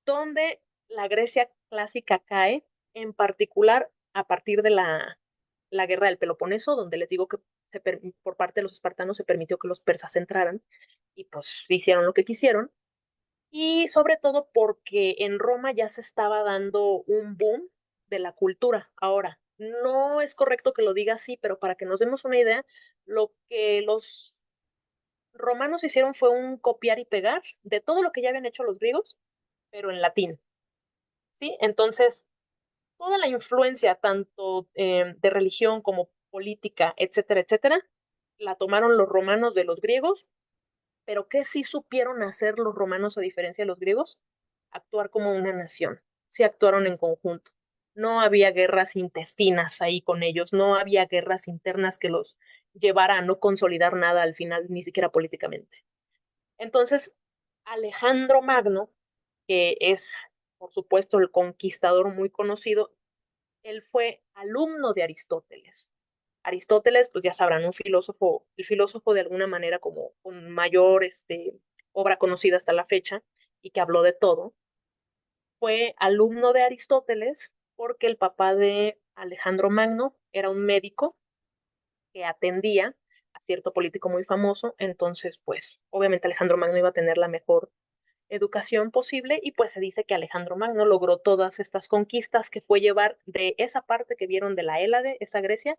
donde la Grecia clásica cae, en particular a partir de la guerra del Peloponeso, donde les digo que por parte de los espartanos se permitió que los persas entraran y pues hicieron lo que quisieron. Y sobre todo porque en Roma ya se estaba dando un boom de la cultura. Ahora, no es correcto que lo diga así, pero para que nos demos una idea, lo que los romanos hicieron fue un copiar y pegar de todo lo que ya habían hecho los griegos, pero en latín, ¿sí? Entonces, toda la influencia, tanto de religión como política, etcétera, etcétera, la tomaron los romanos de los griegos, pero ¿qué sí supieron hacer los romanos a diferencia de los griegos? Actuar como una nación. Sí actuaron en conjunto. No había guerras intestinas ahí con ellos, no había guerras internas que los llevara a no consolidar nada al final, ni siquiera políticamente. Entonces, Alejandro Magno, que es, por supuesto, el conquistador muy conocido, él fue alumno de Aristóteles. Aristóteles, pues ya sabrán, un filósofo, el filósofo de alguna manera como con mayor obra conocida hasta la fecha y que habló de todo, fue alumno de Aristóteles porque el papá de Alejandro Magno era un médico que atendía a cierto político muy famoso, entonces pues obviamente Alejandro Magno iba a tener la mejor educación posible y pues se dice que Alejandro Magno logró todas estas conquistas que fue llevar de esa parte que vieron de la Hélade, esa Grecia,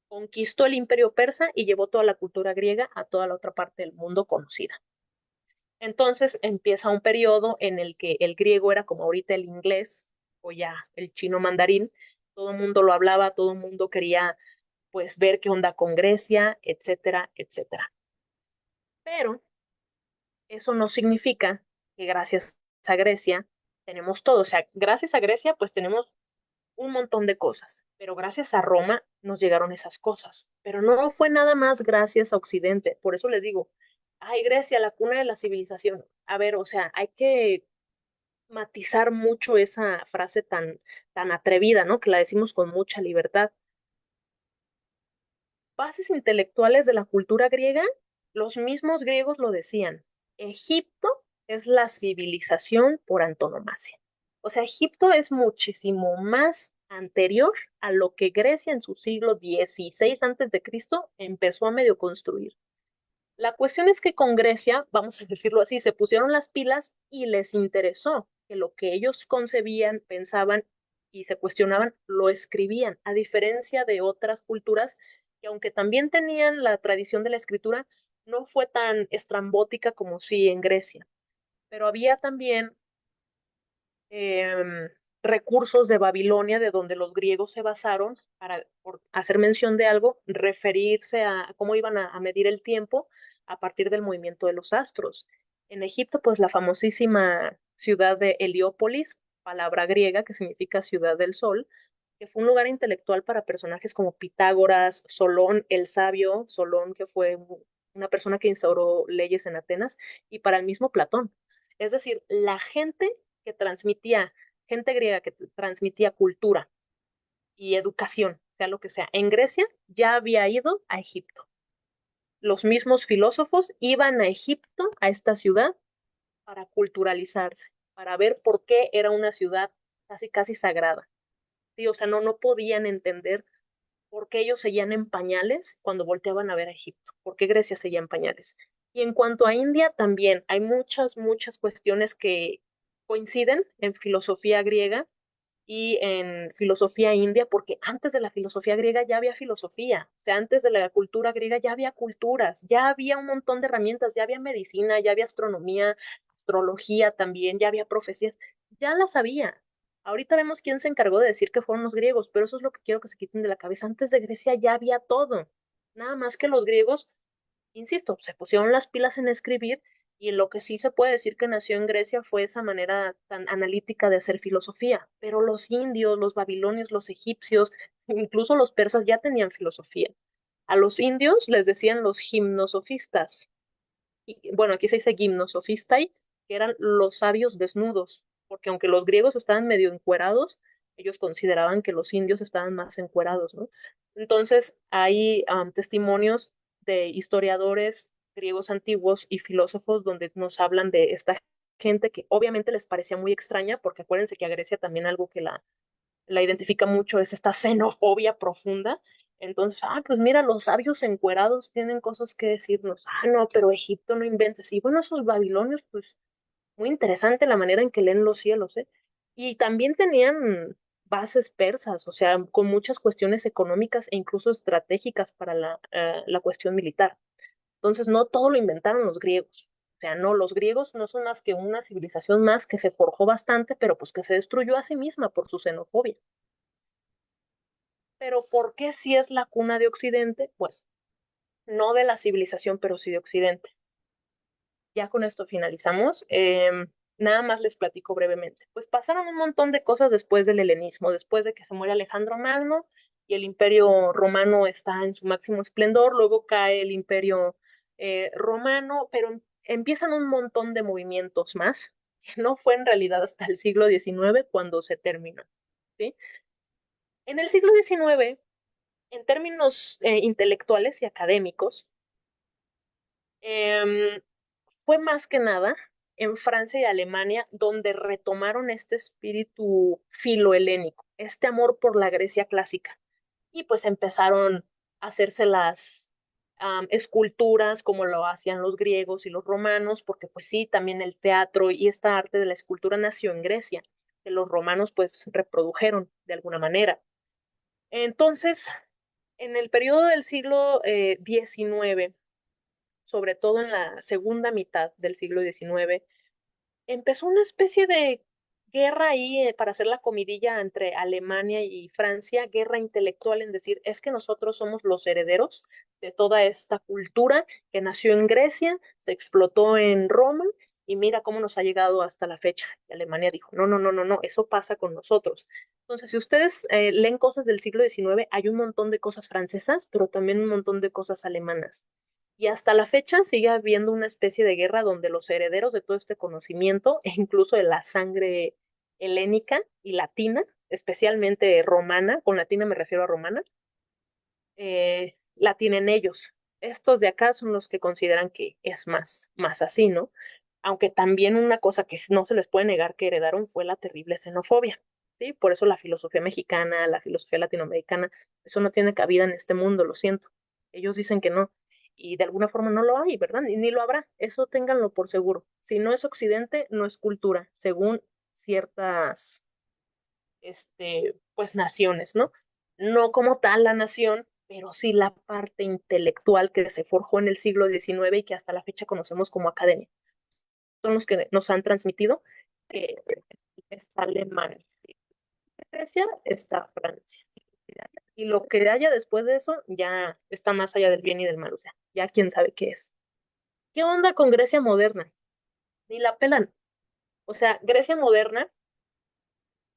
conquistó el imperio persa y llevó toda la cultura griega a toda la otra parte del mundo conocida. Entonces empieza un periodo en el que el griego era como ahorita el inglés o ya el chino mandarín, todo el mundo lo hablaba, todo el mundo quería pues ver qué onda con Grecia, etcétera, etcétera. Pero eso no significa que gracias a Grecia tenemos todo, o sea, gracias a Grecia pues tenemos un montón de cosas, pero gracias a Roma nos llegaron esas cosas. Pero no fue nada más gracias a Occidente. Por eso les digo, ay, Grecia, la cuna de la civilización. A ver, o sea, hay que matizar mucho esa frase tan atrevida, ¿no? Que la decimos con mucha libertad. Bases intelectuales de la cultura griega, los mismos griegos lo decían. Egipto es la civilización por antonomasia. O sea, Egipto es muchísimo más anterior a lo que Grecia en su siglo XVI antes de Cristo empezó a medio construir. La cuestión es que con Grecia, vamos a decirlo así, se pusieron las pilas y les interesó que lo que ellos concebían, pensaban y se cuestionaban, lo escribían, a diferencia de otras culturas que aunque también tenían la tradición de la escritura, no fue tan estrambótica como sí en Grecia. Pero había también eh, recursos de Babilonia, de donde los griegos se basaron para por hacer mención de algo, referirse a cómo iban a medir el tiempo a partir del movimiento de los astros. En Egipto, pues la famosísima ciudad de Heliópolis, palabra griega que significa ciudad del sol, que fue un lugar intelectual para personajes como Pitágoras, Solón el sabio, Solón que fue una persona que instauró leyes en Atenas, y para el mismo Platón. Es decir, la gente que transmitía, gente griega que transmitía cultura y educación, sea lo que sea, en Grecia ya había ido a Egipto. Los mismos filósofos iban a Egipto, a esta ciudad, para culturalizarse, para ver por qué era una ciudad casi casi sagrada. Sí, o sea, no podían entender por qué ellos seguían en pañales cuando volteaban a ver a Egipto, por qué Grecia seguía en pañales. Y en cuanto a India, también hay muchas cuestiones que coinciden en filosofía griega y en filosofía india, porque antes de la filosofía griega ya había filosofía, o sea, antes de la cultura griega ya había culturas, ya había un montón de herramientas, ya había medicina, ya había astronomía, astrología también, ya había profecías, ya las había. Ahorita vemos quién se encargó de decir que fueron los griegos, pero eso es lo que quiero que se quiten de la cabeza. Antes de Grecia ya había todo. Nada más que los griegos, insisto, se pusieron las pilas en escribir y lo que sí se puede decir que nació en Grecia fue esa manera tan analítica de hacer filosofía. Pero los indios, los babilonios, los egipcios, incluso los persas ya tenían filosofía. A los indios les decían los gimnosofistas. Y, bueno, aquí se dice gimnosofistai, que eran los sabios desnudos, porque aunque los griegos estaban medio encuerados, ellos consideraban que los indios estaban más encuerados, ¿no? Entonces, hay testimonios de historiadores griegos antiguos y filósofos donde nos hablan de esta gente que obviamente les parecía muy extraña, porque acuérdense que a Grecia también algo que la identifica mucho es esta xenofobia profunda. Entonces, pues mira, los sabios encuerados tienen cosas que decirnos. No, pero Egipto no inventes. Y bueno, esos babilonios, pues muy interesante la manera en que leen los cielos, ¿eh? Y también tenían bases persas, o sea, con muchas cuestiones económicas e incluso estratégicas para la cuestión militar. Entonces, no todo lo inventaron los griegos. O sea, no, los griegos no son más que una civilización más que se forjó bastante, pero pues que se destruyó a sí misma por su xenofobia. Pero ¿por qué si es la cuna de Occidente? Pues no de la civilización, pero sí de Occidente. Ya con esto finalizamos. Nada más les platico brevemente. Pues pasaron un montón de cosas después del helenismo, después de que se muere Alejandro Magno y el imperio romano está en su máximo esplendor, luego cae el imperio romano, pero empiezan un montón de movimientos más, que no fue en realidad hasta el siglo XIX cuando se terminó, ¿sí? En el siglo XIX, en términos intelectuales y académicos, em, fue más que nada en Francia y Alemania donde retomaron este espíritu filohelénico, este amor por la Grecia clásica. Y pues empezaron a hacerse las esculturas como lo hacían los griegos y los romanos, porque pues sí, también el teatro y esta arte de la escultura nació en Grecia, que los romanos pues reprodujeron de alguna manera. Entonces, en el periodo del siglo XIX, sobre todo en la segunda mitad del siglo XIX, empezó una especie de guerra ahí para hacer la comidilla entre Alemania y Francia, guerra intelectual en decir, es que nosotros somos los herederos de toda esta cultura que nació en Grecia, se explotó en Roma y mira cómo nos ha llegado hasta la fecha. Y Alemania dijo, no, no, no, no, no, eso pasa con nosotros. Entonces, si ustedes leen cosas del siglo XIX, hay un montón de cosas francesas, pero también un montón de cosas alemanas. Y hasta la fecha sigue habiendo una especie de guerra donde los herederos de todo este conocimiento, e incluso de la sangre helénica y latina, especialmente romana, con latina me refiero a romana, la tienen ellos. Estos de acá son los que consideran que es más así, ¿no? Aunque también una cosa que no se les puede negar que heredaron fue la terrible xenofobia, ¿sí? Por eso la filosofía mexicana, la filosofía latinoamericana, eso no tiene cabida en este mundo, lo siento. Ellos dicen que no, y de alguna forma no lo hay, ¿verdad? Ni lo habrá, eso ténganlo por seguro. Si no es occidente, no es cultura, según ciertas, pues naciones, ¿no? No como tal la nación, pero sí la parte intelectual que se forjó en el siglo XIX y que hasta la fecha conocemos como academia. Son los que nos han transmitido que está Alemania, Grecia, está Francia. Y lo que haya después de eso ya está más allá del bien y del mal, o sea, ya quién sabe qué es. ¿Qué onda con Grecia moderna? Ni la pelan. O sea, Grecia moderna,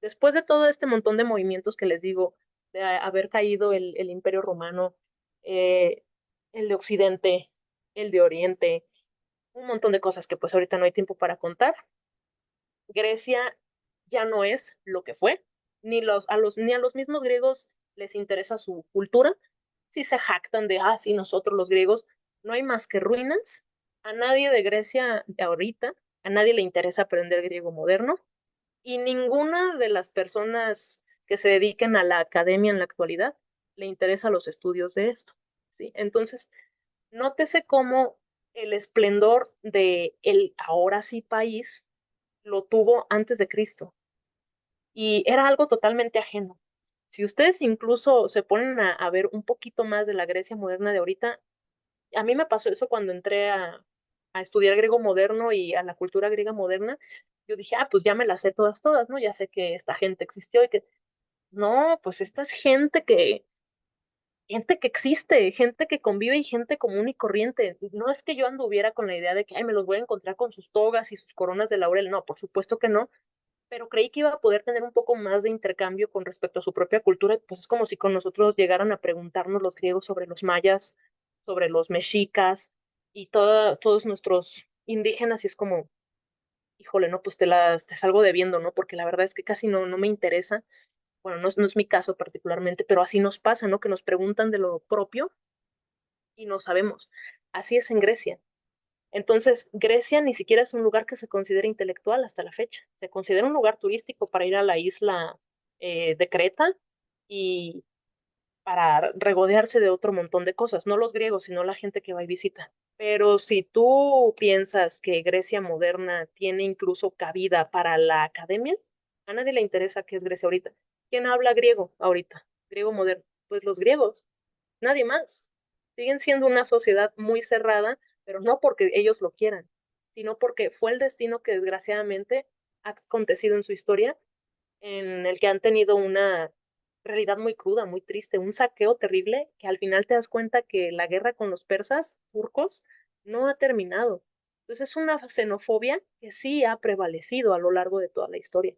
después de todo este montón de movimientos que les digo, de haber caído el Imperio Romano, eh, el de Occidente, el de Oriente, un montón de cosas que pues ahorita no hay tiempo para contar, Grecia ya no es lo que fue, ni a los mismos griegos les interesa su cultura, si se jactan de, sí, nosotros los griegos, no hay más que ruinas, a nadie de Grecia de ahorita, a nadie le interesa aprender griego moderno, y ninguna de las personas que se dediquen a la academia en la actualidad le interesa los estudios de esto, ¿sí? Entonces, nótese cómo el esplendor de el ahora sí país lo tuvo antes de Cristo y era algo totalmente ajeno. Si ustedes incluso se ponen a ver un poquito más de la Grecia moderna de ahorita, a mí me pasó eso cuando entré a estudiar griego moderno y a la cultura griega moderna. Yo dije, pues ya me las sé todas, ¿no? Ya sé que esta gente existió y que no, pues esta es gente que existe, gente que convive y gente común y corriente. No es que yo anduviera con la idea de que, me los voy a encontrar con sus togas y sus coronas de laurel. No, por supuesto que no, pero creí que iba a poder tener un poco más de intercambio con respecto a su propia cultura. Pues es como si con nosotros llegaran a preguntarnos los griegos sobre los mayas, sobre los mexicas y todos nuestros indígenas, y es como, híjole, no, pues te salgo debiendo, ¿no? Porque la verdad es que casi no me interesa. Bueno, no es mi caso particularmente, pero así nos pasa, ¿no? Que nos preguntan de lo propio y no sabemos. Así es en Grecia. Entonces, Grecia ni siquiera es un lugar que se considera intelectual hasta la fecha. Se considera un lugar turístico para ir a la isla de Creta y para regodearse de otro montón de cosas, no los griegos, sino la gente que va y visita. Pero si tú piensas que Grecia moderna tiene incluso cabida para la academia, a nadie le interesa qué es Grecia ahorita. ¿Quién habla griego ahorita? Griego moderno. Pues los griegos, nadie más. Siguen siendo una sociedad muy cerrada, pero no porque ellos lo quieran, sino porque fue el destino que desgraciadamente ha acontecido en su historia, en el que han tenido una realidad muy cruda, muy triste, un saqueo terrible, que al final te das cuenta que la guerra con los persas turcos no ha terminado. Entonces es una xenofobia que sí ha prevalecido a lo largo de toda la historia.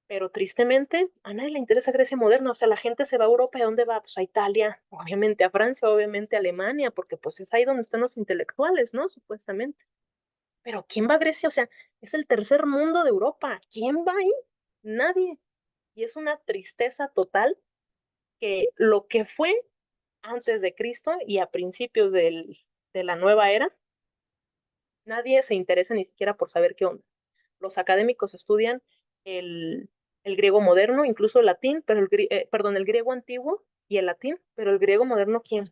Pero tristemente, a nadie le interesa Grecia moderna. O sea, la gente se va a Europa. ¿Y a dónde va? Pues a Italia, obviamente a Francia, obviamente a Alemania, porque pues es ahí donde están los intelectuales, ¿no? Supuestamente. Pero ¿quién va a Grecia? O sea, es el tercer mundo de Europa. ¿Quién va ahí? Nadie. Y es una tristeza total que lo que fue antes de Cristo y a principios de la nueva era, nadie se interesa ni siquiera por saber qué onda. Los académicos estudian el, el griego moderno, incluso el latín, pero perdón, el griego antiguo y el latín, pero el griego moderno, ¿quién?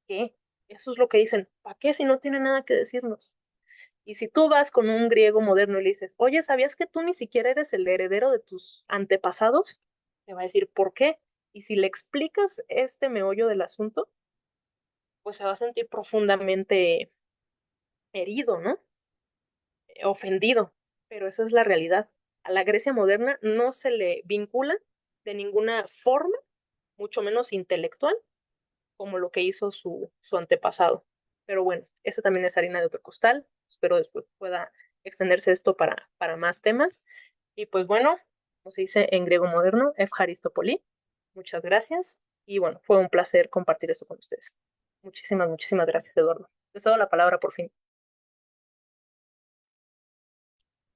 ¿Qué? Eso es lo que dicen. ¿Para qué si no tiene nada que decirnos? Y si tú vas con un griego moderno y le dices, oye, ¿sabías que tú ni siquiera eres el heredero de tus antepasados? Te va a decir, ¿por qué? Y si le explicas este meollo del asunto, pues se va a sentir profundamente herido, ¿no? Ofendido. Pero esa es la realidad. A la Grecia moderna no se le vincula de ninguna forma, mucho menos intelectual, como lo que hizo su antepasado. Pero bueno, eso también es harina de otro costal. Espero después pueda extenderse esto para más temas. Y pues bueno, como se dice en griego moderno, Efharistopoli. Muchas gracias. Y bueno, fue un placer compartir esto con ustedes. Muchísimas, muchísimas gracias, Eduardo. Te cedo la palabra por fin.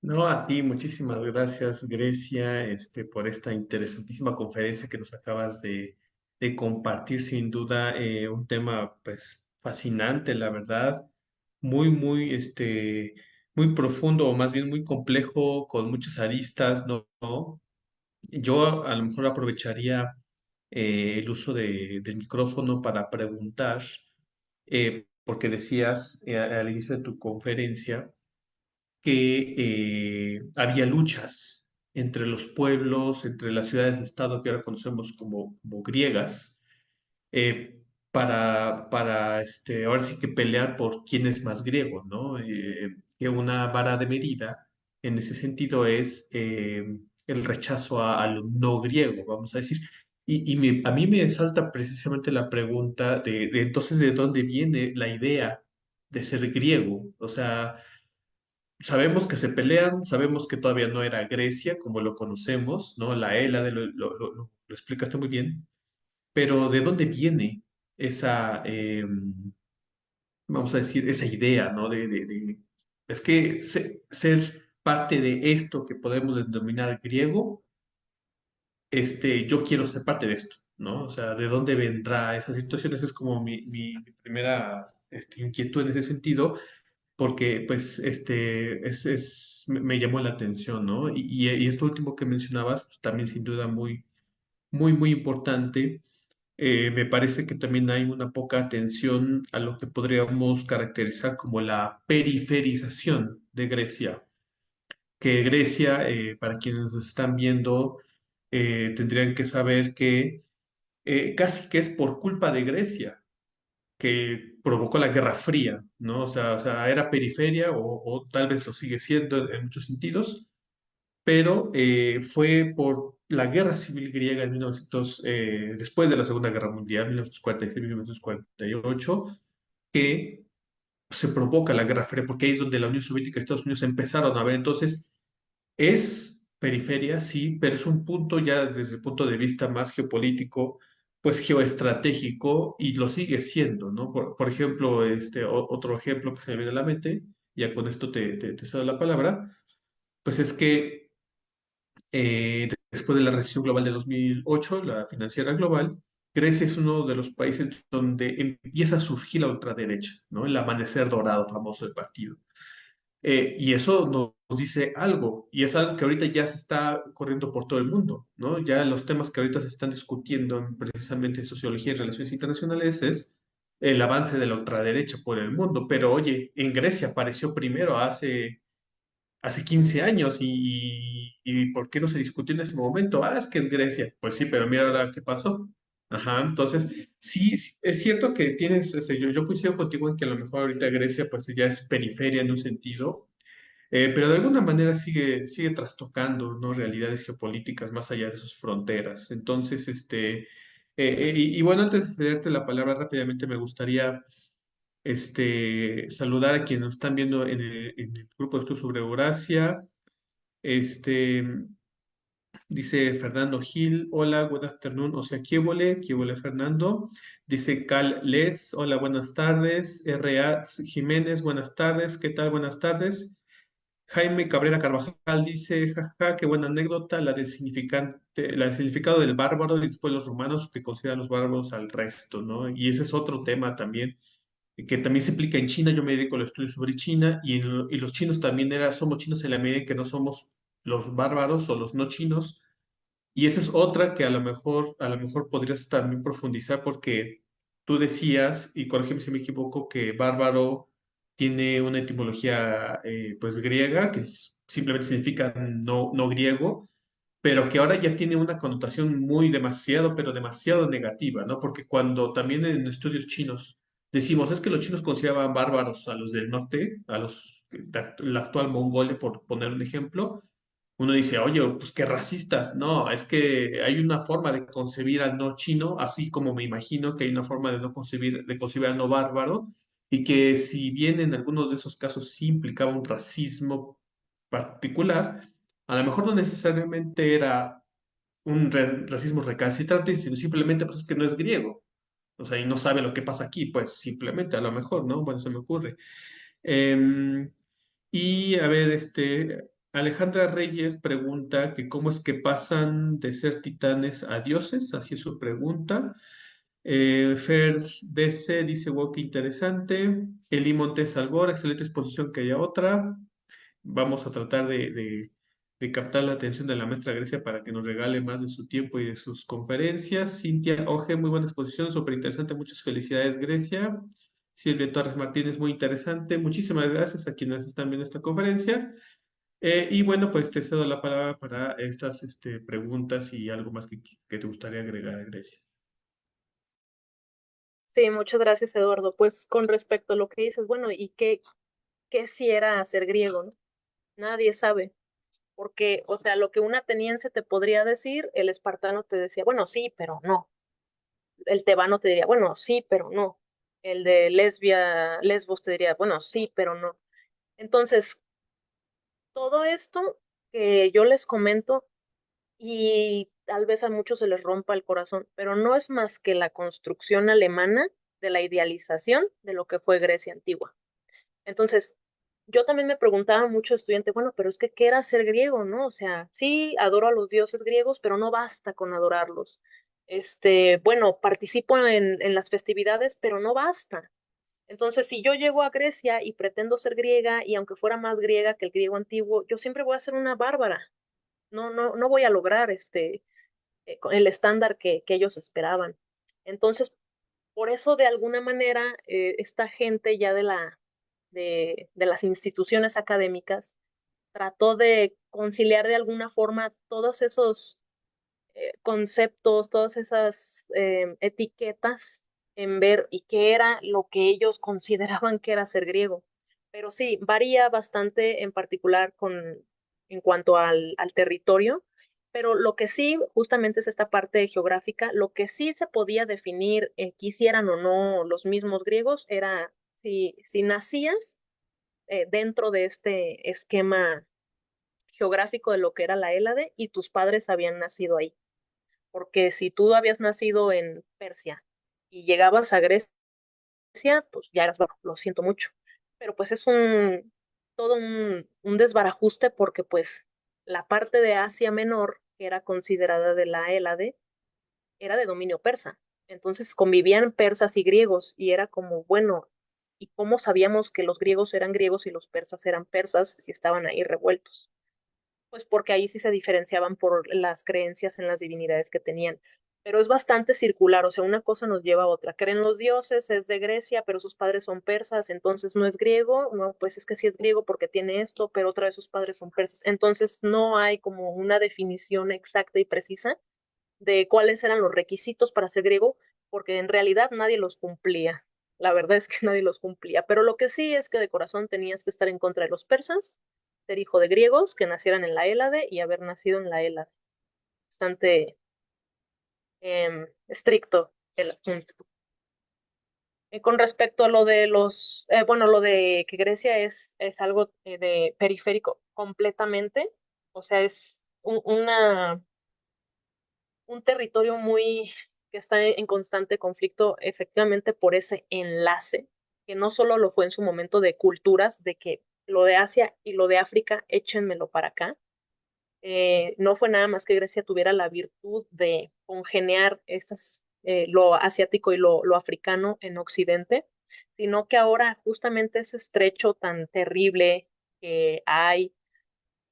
No, a ti, muchísimas gracias, Grecia, por esta interesantísima conferencia que nos acabas de compartir. Sin duda, un tema, pues, fascinante, la verdad, muy, muy profundo, o más bien muy complejo, con muchas aristas, ¿no? ¿No? Yo a lo mejor aprovecharía el uso del micrófono para preguntar, porque decías al inicio de tu conferencia que había luchas entre los pueblos, entre las ciudades-estado que ahora conocemos como griegas, ahora sí que pelear por quién es más griego, ¿no? Que una vara de medida en ese sentido es el rechazo a lo no griego, vamos a decir. A mí me salta precisamente la pregunta entonces de dónde viene la idea de ser griego. O sea, sabemos que se pelean, sabemos que todavía no era Grecia como lo conocemos, ¿no? La Hélade lo explicaste muy bien, pero ¿de dónde viene esa, vamos a decir, esa idea, ¿no? Es que ser parte de esto que podemos denominar griego, yo quiero ser parte de esto, ¿no? O sea, ¿de dónde vendrá esa situación? Esa es como mi primera inquietud en ese sentido porque pues me llamó la atención, ¿no? Y esto último que mencionabas, pues, también sin duda muy importante. Me parece que también hay una poca atención a lo que podríamos caracterizar como la periferización de Grecia, que Grecia, para quienes nos están viendo, tendrían que saber que casi que es por culpa de Grecia que provocó la Guerra Fría, ¿no? O sea, era periferia o tal vez lo sigue siendo en muchos sentidos, pero fue por la Guerra Civil griega en 1900, después de la Segunda Guerra Mundial, 1946-1948, que se provoca la Guerra Fría, porque ahí es donde la Unión Soviética y Estados Unidos empezaron a ver. Entonces, es periferia, sí, pero es un punto ya desde el punto de vista más geopolítico, pues geoestratégico, y lo sigue siendo, ¿no? Por ejemplo, otro ejemplo que se me viene a la mente, ya con esto te cedo la palabra, pues es que después de la recesión global de 2008, la financiera global, Grecia es uno de los países donde empieza a surgir la ultraderecha, ¿no? El amanecer dorado famoso del partido. Y eso nos dice algo, y es algo que ahorita ya se está corriendo por todo el mundo, ¿no? Ya los temas que ahorita se están discutiendo precisamente en sociología y relaciones internacionales es el avance de la ultraderecha por el mundo. Pero oye, en Grecia apareció primero hace 15 años y ¿por qué no se discutió en ese momento? Ah, es que es Grecia. Pues sí, pero mira ahora qué pasó. Ajá, entonces, sí, sí, es cierto que tienes, yo coincido contigo en que a lo mejor ahorita Grecia pues ya es periferia en un sentido, pero de alguna manera sigue trastocando, ¿no? Realidades geopolíticas más allá de sus fronteras. Entonces, y bueno, antes de darte la palabra rápidamente, me gustaría saludar a quienes nos están viendo en el grupo de estudio sobre Eurasia. Este, dice Fernando Gil, hola, good afternoon, o sea, qué vole Fernando. Dice Cal Letts, hola, buenas tardes. R.A. Jiménez, buenas tardes, ¿qué tal? Buenas tardes. Jaime Cabrera Carvajal dice, jaja, qué buena anécdota, la del significado del bárbaro y después los romanos que consideran los bárbaros al resto, ¿no? Y ese es otro tema también, que también se aplica en China. Yo me dedico al estudio sobre China y los chinos también somos chinos en la medida en que no somos los bárbaros o los no chinos. Y esa es otra que a lo mejor podrías también profundizar porque tú decías, y corrígeme si me equivoco, que bárbaro tiene una etimología pues griega, que simplemente significa no griego, pero que ahora ya tiene una connotación muy demasiado, pero demasiado negativa, ¿no? Porque cuando también en estudios chinos decimos, es que los chinos consideraban bárbaros a los del norte, a los de la actual Mongolia, por poner un ejemplo, uno dice, oye, pues qué racistas. No, es que hay una forma de concebir al no chino, así como me imagino que hay una forma de no concebir, de concebir al no bárbaro, y que si bien en algunos de esos casos sí implicaba un racismo particular, a lo mejor no necesariamente era un racismo recalcitrante, sino simplemente pues es que no es griego. O sea, y no sabe lo que pasa aquí, pues simplemente, a lo mejor, ¿no? Bueno, se me ocurre. Em, y a ver, Alejandra Reyes pregunta que cómo es que pasan de ser titanes a dioses, así es su pregunta. Fer DC dice, wow, qué interesante. Eli Montes Albor, excelente exposición que haya otra. Vamos a tratar de captar la atención de la maestra Grecia para que nos regale más de su tiempo y de sus conferencias. Cintia Oje, muy buena exposición, súper interesante. Muchas felicidades, Grecia. Silvia Torres Martínez, muy interesante. Muchísimas gracias a quienes están viendo esta conferencia. Y bueno, pues te cedo la palabra para estas preguntas y algo más que te gustaría agregar, Grecia.
Sí, muchas gracias, Eduardo. Pues con respecto a lo que dices, bueno, ¿y qué si era ser griego, no? Nadie sabe, porque, o sea, lo que un ateniense te podría decir, el espartano te decía, bueno, sí, pero no. El tebano te diría, bueno, sí, pero no. El de Lesbos te diría, bueno, sí, pero no. Entonces, todo esto que yo les comento, y tal vez a muchos se les rompa el corazón, pero no es más que la construcción alemana de la idealización de lo que fue Grecia antigua. Entonces, yo también me preguntaba mucho estudiante, bueno, pero es que ¿qué era ser griego, no? O sea, sí, adoro a los dioses griegos, pero no basta con adorarlos. Bueno, participo en las festividades, pero no basta. Entonces, si yo llego a Grecia y pretendo ser griega, y aunque fuera más griega que el griego antiguo, yo siempre voy a ser una bárbara. No voy a lograr el estándar que ellos esperaban. Entonces, por eso, de alguna manera, esta gente ya de las instituciones académicas trató de conciliar de alguna forma todos esos conceptos, todas esas etiquetas en ver y qué era lo que ellos consideraban que era ser griego. Pero sí, varía bastante en particular en cuanto al territorio, pero lo que sí, justamente es esta parte geográfica, lo que sí se podía definir, quisieran o no los mismos griegos, era si nacías dentro de este esquema geográfico de lo que era la Hélade y tus padres habían nacido ahí. Porque si tú habías nacido en Persia y llegabas a Grecia, pues ya eras, bueno, lo siento mucho. Pero pues es todo un desbarajuste porque pues la parte de Asia Menor, que era considerada de la Hélade, era de dominio persa. Entonces convivían persas y griegos y era como, bueno, ¿y cómo sabíamos que los griegos eran griegos y los persas eran persas si estaban ahí revueltos? Pues porque ahí sí se diferenciaban por las creencias en las divinidades que tenían. Pero es bastante circular, o sea, una cosa nos lleva a otra. Creen los dioses, es de Grecia, pero sus padres son persas, entonces no es griego, no, pues es que sí es griego porque tiene esto, pero otra vez sus padres son persas. Entonces no hay como una definición exacta y precisa de cuáles eran los requisitos para ser griego, porque en realidad nadie los cumplía. La verdad es que nadie los cumplía, pero lo que sí es que de corazón tenías que estar en contra de los persas, ser hijo de griegos que nacieran en la Hélade y haber nacido en la Hélade. Bastante estricto el asunto. Con respecto a lo de bueno, lo de que Grecia es algo de periférico completamente, o sea, es un territorio muy que está en constante conflicto efectivamente por ese enlace, que no solo lo fue en su momento de culturas, de que lo de Asia y lo de África, échenmelo para acá. No fue nada más que Grecia tuviera la virtud de congeniar lo asiático y lo africano en Occidente, sino que ahora justamente ese estrecho tan terrible que hay,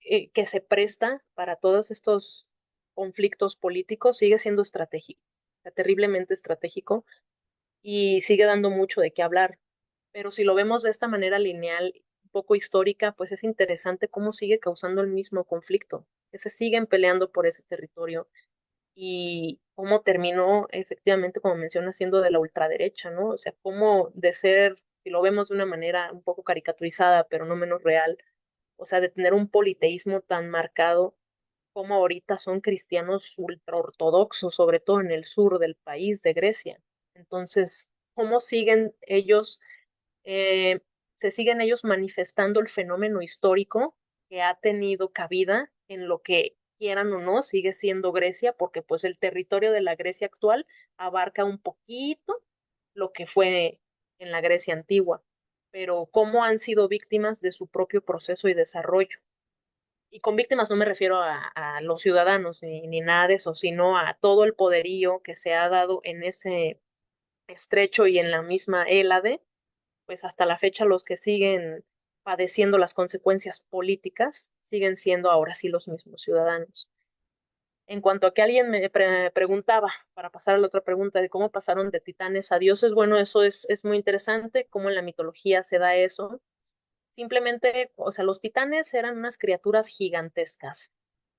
que se presta para todos estos conflictos políticos, sigue siendo estratégico, o sea, terriblemente estratégico y sigue dando mucho de qué hablar. Pero si lo vemos de esta manera lineal, un poco histórica, pues es interesante cómo sigue causando el mismo conflicto, que se siguen peleando por ese territorio y cómo terminó efectivamente, como menciona, siendo de la ultraderecha, ¿no? O sea, cómo de ser, si lo vemos de una manera un poco caricaturizada, pero no menos real, o sea, de tener un politeísmo tan marcado como ahorita son cristianos ultraortodoxos, sobre todo en el sur del país de Grecia. Entonces, ¿cómo siguen ellos, eh, se siguen ellos manifestando el fenómeno histórico que ha tenido cabida en lo que quieran o no, sigue siendo Grecia, porque pues el territorio de la Grecia actual abarca un poquito lo que fue en la Grecia antigua, pero cómo han sido víctimas de su propio proceso y desarrollo. Y con víctimas no me refiero a los ciudadanos ni nada de eso, sino a todo el poderío que se ha dado en ese estrecho y en la misma Hélade, pues hasta la fecha los que siguen padeciendo las consecuencias políticas siguen siendo ahora sí los mismos ciudadanos. En cuanto a que alguien me preguntaba, para pasar a la otra pregunta de cómo pasaron de titanes a dioses, bueno, eso es muy interesante, cómo en la mitología se da eso. Simplemente, o sea, los titanes eran unas criaturas gigantescas,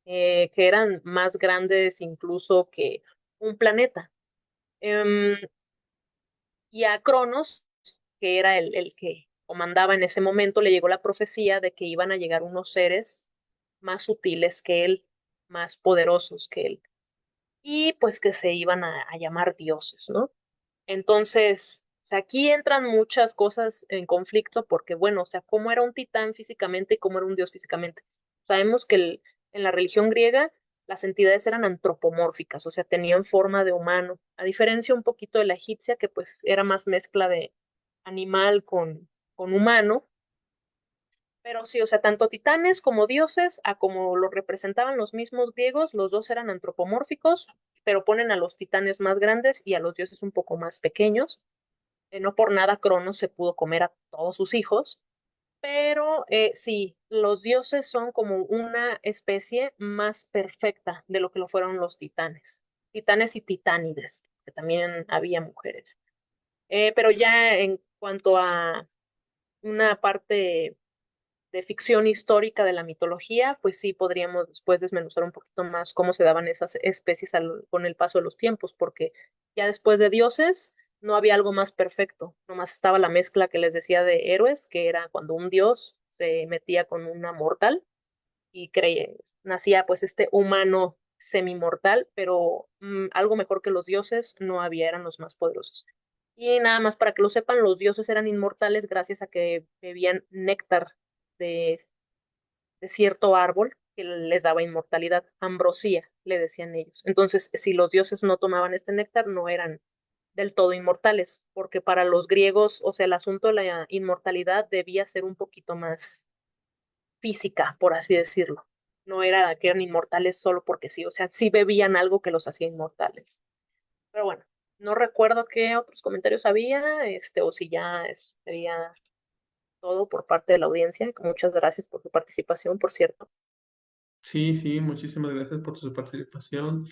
que eran más grandes incluso que un planeta. Em, y a Cronos, que era el que comandaba en ese momento, le llegó la profecía de que iban a llegar unos seres más sutiles que él, más poderosos que él, y pues que se iban a llamar dioses, ¿no? Entonces, o sea, aquí entran muchas cosas en conflicto porque, bueno, o sea, cómo era un titán físicamente y cómo era un dios físicamente. Sabemos que en la religión griega las entidades eran antropomórficas, o sea, tenían forma de humano, a diferencia un poquito de la egipcia, que pues era más mezcla de animal con humano. Pero sí, o sea, tanto titanes como dioses, a como lo representaban los mismos griegos, los dos eran antropomórficos, pero ponen a los titanes más grandes y a los dioses un poco más pequeños. No por nada Cronos se pudo comer a todos sus hijos, pero sí, los dioses son como una especie más perfecta de lo que lo fueron los titanes. Titanes y titánides, que también había mujeres. Pero ya en cuanto a una parte de ficción histórica de la mitología, pues sí podríamos después desmenuzar un poquito más cómo se daban esas especies con el paso de los tiempos, porque ya después de dioses no había algo más perfecto, nomás estaba la mezcla que les decía de héroes, que era cuando un dios se metía con una mortal y nacía pues este humano semimortal, pero algo mejor que los dioses no había, eran los más poderosos. Y nada más para que lo sepan, los dioses eran inmortales gracias a que bebían néctar de, de cierto árbol que les daba inmortalidad, ambrosía, le decían ellos. Entonces, si los dioses no tomaban este néctar, no eran del todo inmortales, porque para los griegos, o sea, el asunto de la inmortalidad debía ser un poquito más física, por así decirlo. No era que eran inmortales solo porque sí, o sea, sí bebían algo que los hacía inmortales. Pero bueno, No recuerdo qué otros comentarios había, o si ya sería todo por parte de la audiencia. Muchas gracias por tu participación, por cierto.
Sí, sí, muchísimas gracias por tu participación.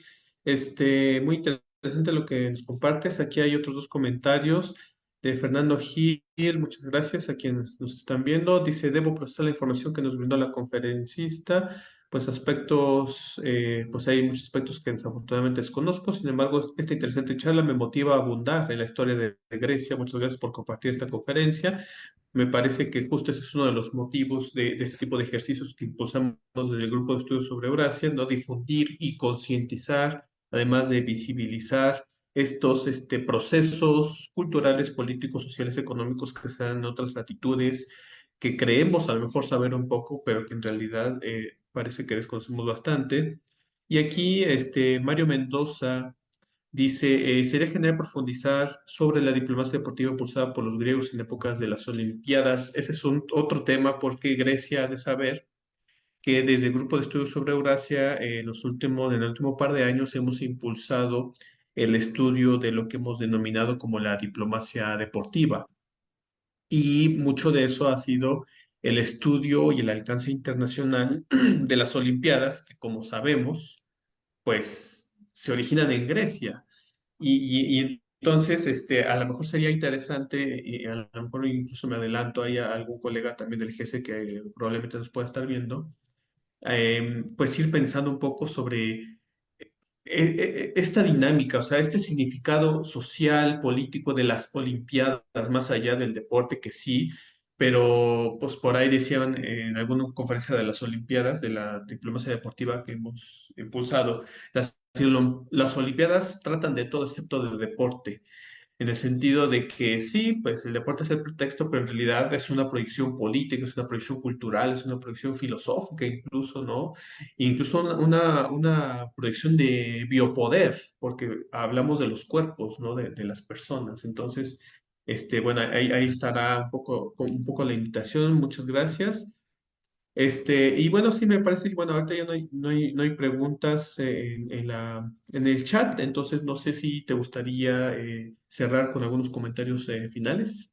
Muy interesante lo que nos compartes. Aquí hay otros dos comentarios de Fernando Gil. Muchas gracias a quienes nos están viendo. Dice, debo procesar la información que nos brindó la conferencista. Pues hay muchos aspectos que desafortunadamente desconozco. Sin embargo, esta interesante charla me motiva a abundar en la historia de Grecia. Muchas gracias por compartir esta conferencia. Me parece que justo ese es uno de los motivos de este tipo de ejercicios que impulsamos desde el Grupo de Estudios sobre Eurasia, ¿no? Difundir y concientizar, además de visibilizar estos procesos culturales, políticos, sociales, económicos que se dan en otras latitudes, que creemos a lo mejor saber un poco, pero que en realidad parece que desconocemos bastante. Y aquí Mario Mendoza dice, sería genial profundizar sobre la diplomacia deportiva impulsada por los griegos en épocas de las Olimpiadas. Ese es otro tema porque Grecia has de saber que desde el Grupo de Estudios sobre Eurasia, en el último par de años hemos impulsado el estudio de lo que hemos denominado como la diplomacia deportiva. Y mucho de eso ha sido el estudio y el alcance internacional de las Olimpiadas, que como sabemos, pues se originan en Grecia. Y entonces, a lo mejor sería interesante, y a lo mejor incluso me adelanto ahí a algún colega también del GESE que probablemente nos pueda estar viendo, pues ir pensando un poco sobre esta dinámica, o sea, este significado social, político de las Olimpiadas, más allá del deporte que sí, pero pues por ahí decían en alguna conferencia de las Olimpiadas, de la diplomacia deportiva que hemos impulsado, las Olimpiadas tratan de todo excepto del deporte en el sentido de que sí, pues el deporte es el pretexto, pero en realidad es una proyección política, es una proyección cultural, es una proyección filosófica incluso, ¿no? Incluso una proyección de biopoder, porque hablamos de los cuerpos, ¿no? De las personas. Entonces, bueno, ahí estará un poco la invitación. Muchas gracias. Y bueno, sí me parece que bueno, ahorita ya no hay preguntas en el chat, entonces no sé si te gustaría cerrar con algunos comentarios finales.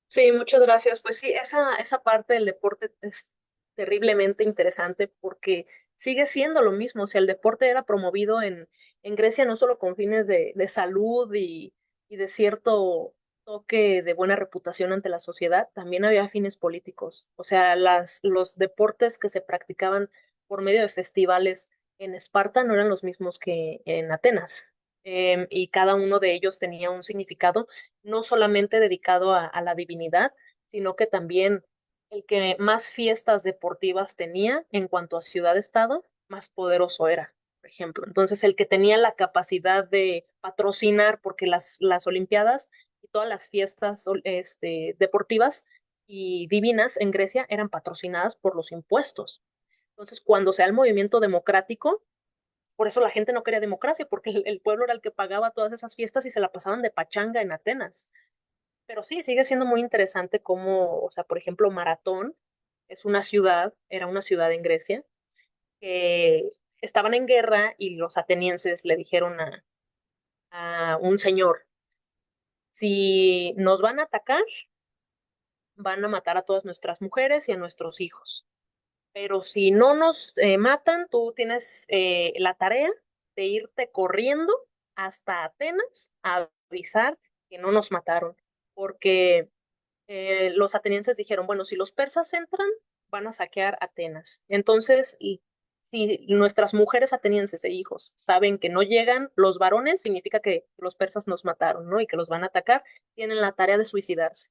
Sí, muchas gracias. Pues sí, esa parte del deporte es terriblemente interesante porque sigue siendo lo mismo. O sea, el deporte era promovido en Grecia no solo con fines de salud y de cierto toque de buena reputación ante la sociedad, también había fines políticos. O sea, los deportes que se practicaban por medio de festivales en Esparta no eran los mismos que en Atenas. Y cada uno de ellos tenía un significado no solamente dedicado a la divinidad, sino que también el que más fiestas deportivas tenía en cuanto a ciudad-estado, más poderoso era, por ejemplo. Entonces, el que tenía la capacidad de patrocinar, porque las Olimpiadas y todas las fiestas deportivas y divinas en Grecia eran patrocinadas por los impuestos. Entonces, cuando se da el movimiento democrático, por eso la gente no quería democracia, porque el pueblo era el que pagaba todas esas fiestas y se la pasaban de pachanga en Atenas. Pero sí, sigue siendo muy interesante cómo, o sea, por ejemplo, Maratón es una ciudad, era una ciudad en Grecia, que estaban en guerra y los atenienses le dijeron a un señor, si nos van a atacar, van a matar a todas nuestras mujeres y a nuestros hijos. Pero si no nos matan, tú tienes la tarea de irte corriendo hasta Atenas a avisar que no nos mataron, porque los atenienses dijeron, bueno, si los persas entran, van a saquear Atenas. Entonces, y si nuestras mujeres atenienses e hijos saben que no llegan los varones, significa que los persas nos mataron, ¿no? Y que los van a atacar, tienen la tarea de suicidarse.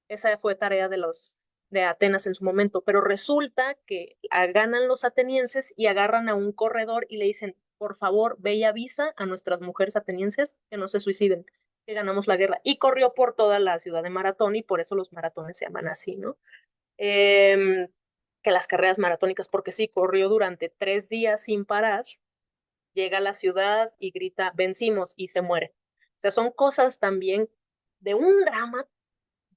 Esa fue tarea de los de Atenas en su momento, pero resulta que ganan los atenienses y agarran a un corredor y le dicen, por favor, ve y avisa a nuestras mujeres atenienses que no se suiciden, que ganamos la guerra. Y corrió por toda la ciudad de Maratón y por eso los maratones se llaman así, ¿no? Eh, que las carreras maratónicas, porque sí, corrió durante 3 días sin parar, llega a la ciudad y grita, vencimos y se muere. O sea, son cosas también de un drama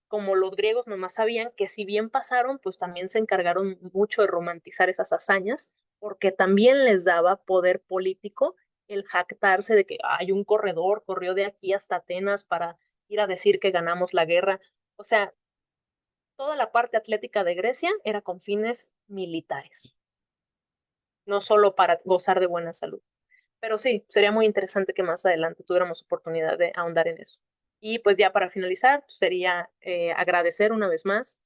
como los griegos nomás sabían que si bien pasaron, pues también se encargaron mucho de romantizar esas hazañas, porque también les daba poder político el jactarse de que hay un corredor, corrió de aquí hasta Atenas para ir a decir que ganamos la guerra. O sea, toda la parte atlética de Grecia era con fines militares, no solo para gozar de buena salud. Pero sí, sería muy interesante que más adelante tuviéramos oportunidad de ahondar en eso. Y pues ya para finalizar, sería agradecer una vez más.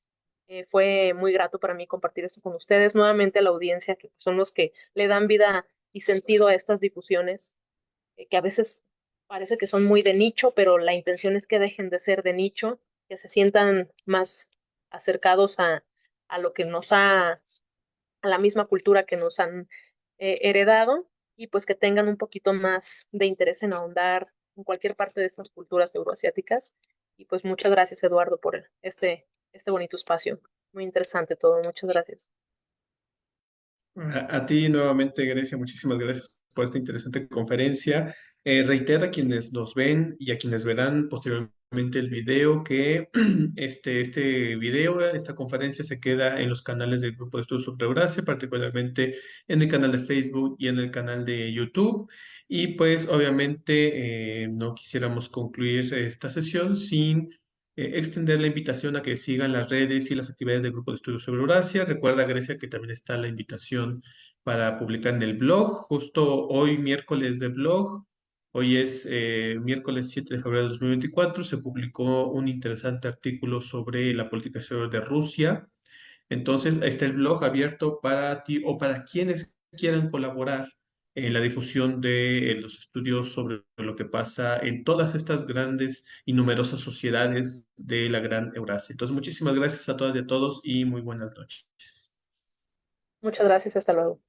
Fue muy grato para mí compartir esto con ustedes, nuevamente a la audiencia, que son los que le dan vida y sentido a estas difusiones, que a veces parece que son muy de nicho, pero la intención es que dejen de ser de nicho, que se sientan más acercados a lo que nos ha, a la misma cultura que nos han heredado, y pues que tengan un poquito más de interés en ahondar en cualquier parte de estas culturas euroasiáticas. Y pues muchas gracias, Eduardo, por este bonito espacio. Muy interesante todo. Muchas gracias.
A ti nuevamente, Grecia, muchísimas gracias por esta interesante conferencia. Reitero a quienes nos ven y a quienes verán posteriormente el video que este video, esta conferencia se queda en los canales del Grupo de Estudios sobre Eurasia, particularmente en el canal de Facebook y en el canal de YouTube. Y pues obviamente no quisiéramos concluir esta sesión sin extender la invitación a que sigan las redes y las actividades del Grupo de Estudios sobre Eurasia. Recuerda, Grecia, que también está la invitación para publicar en el blog, justo hoy miércoles de blog. Hoy es miércoles 7 de febrero de 2024. Se publicó un interesante artículo sobre la política exterior de Rusia. Entonces, ahí está el blog abierto para ti o para quienes quieran colaborar en la difusión de los estudios sobre lo que pasa en todas estas grandes y numerosas sociedades de la Gran Eurasia. Entonces, muchísimas gracias a todas y a todos y muy buenas noches.
Muchas gracias. Hasta luego.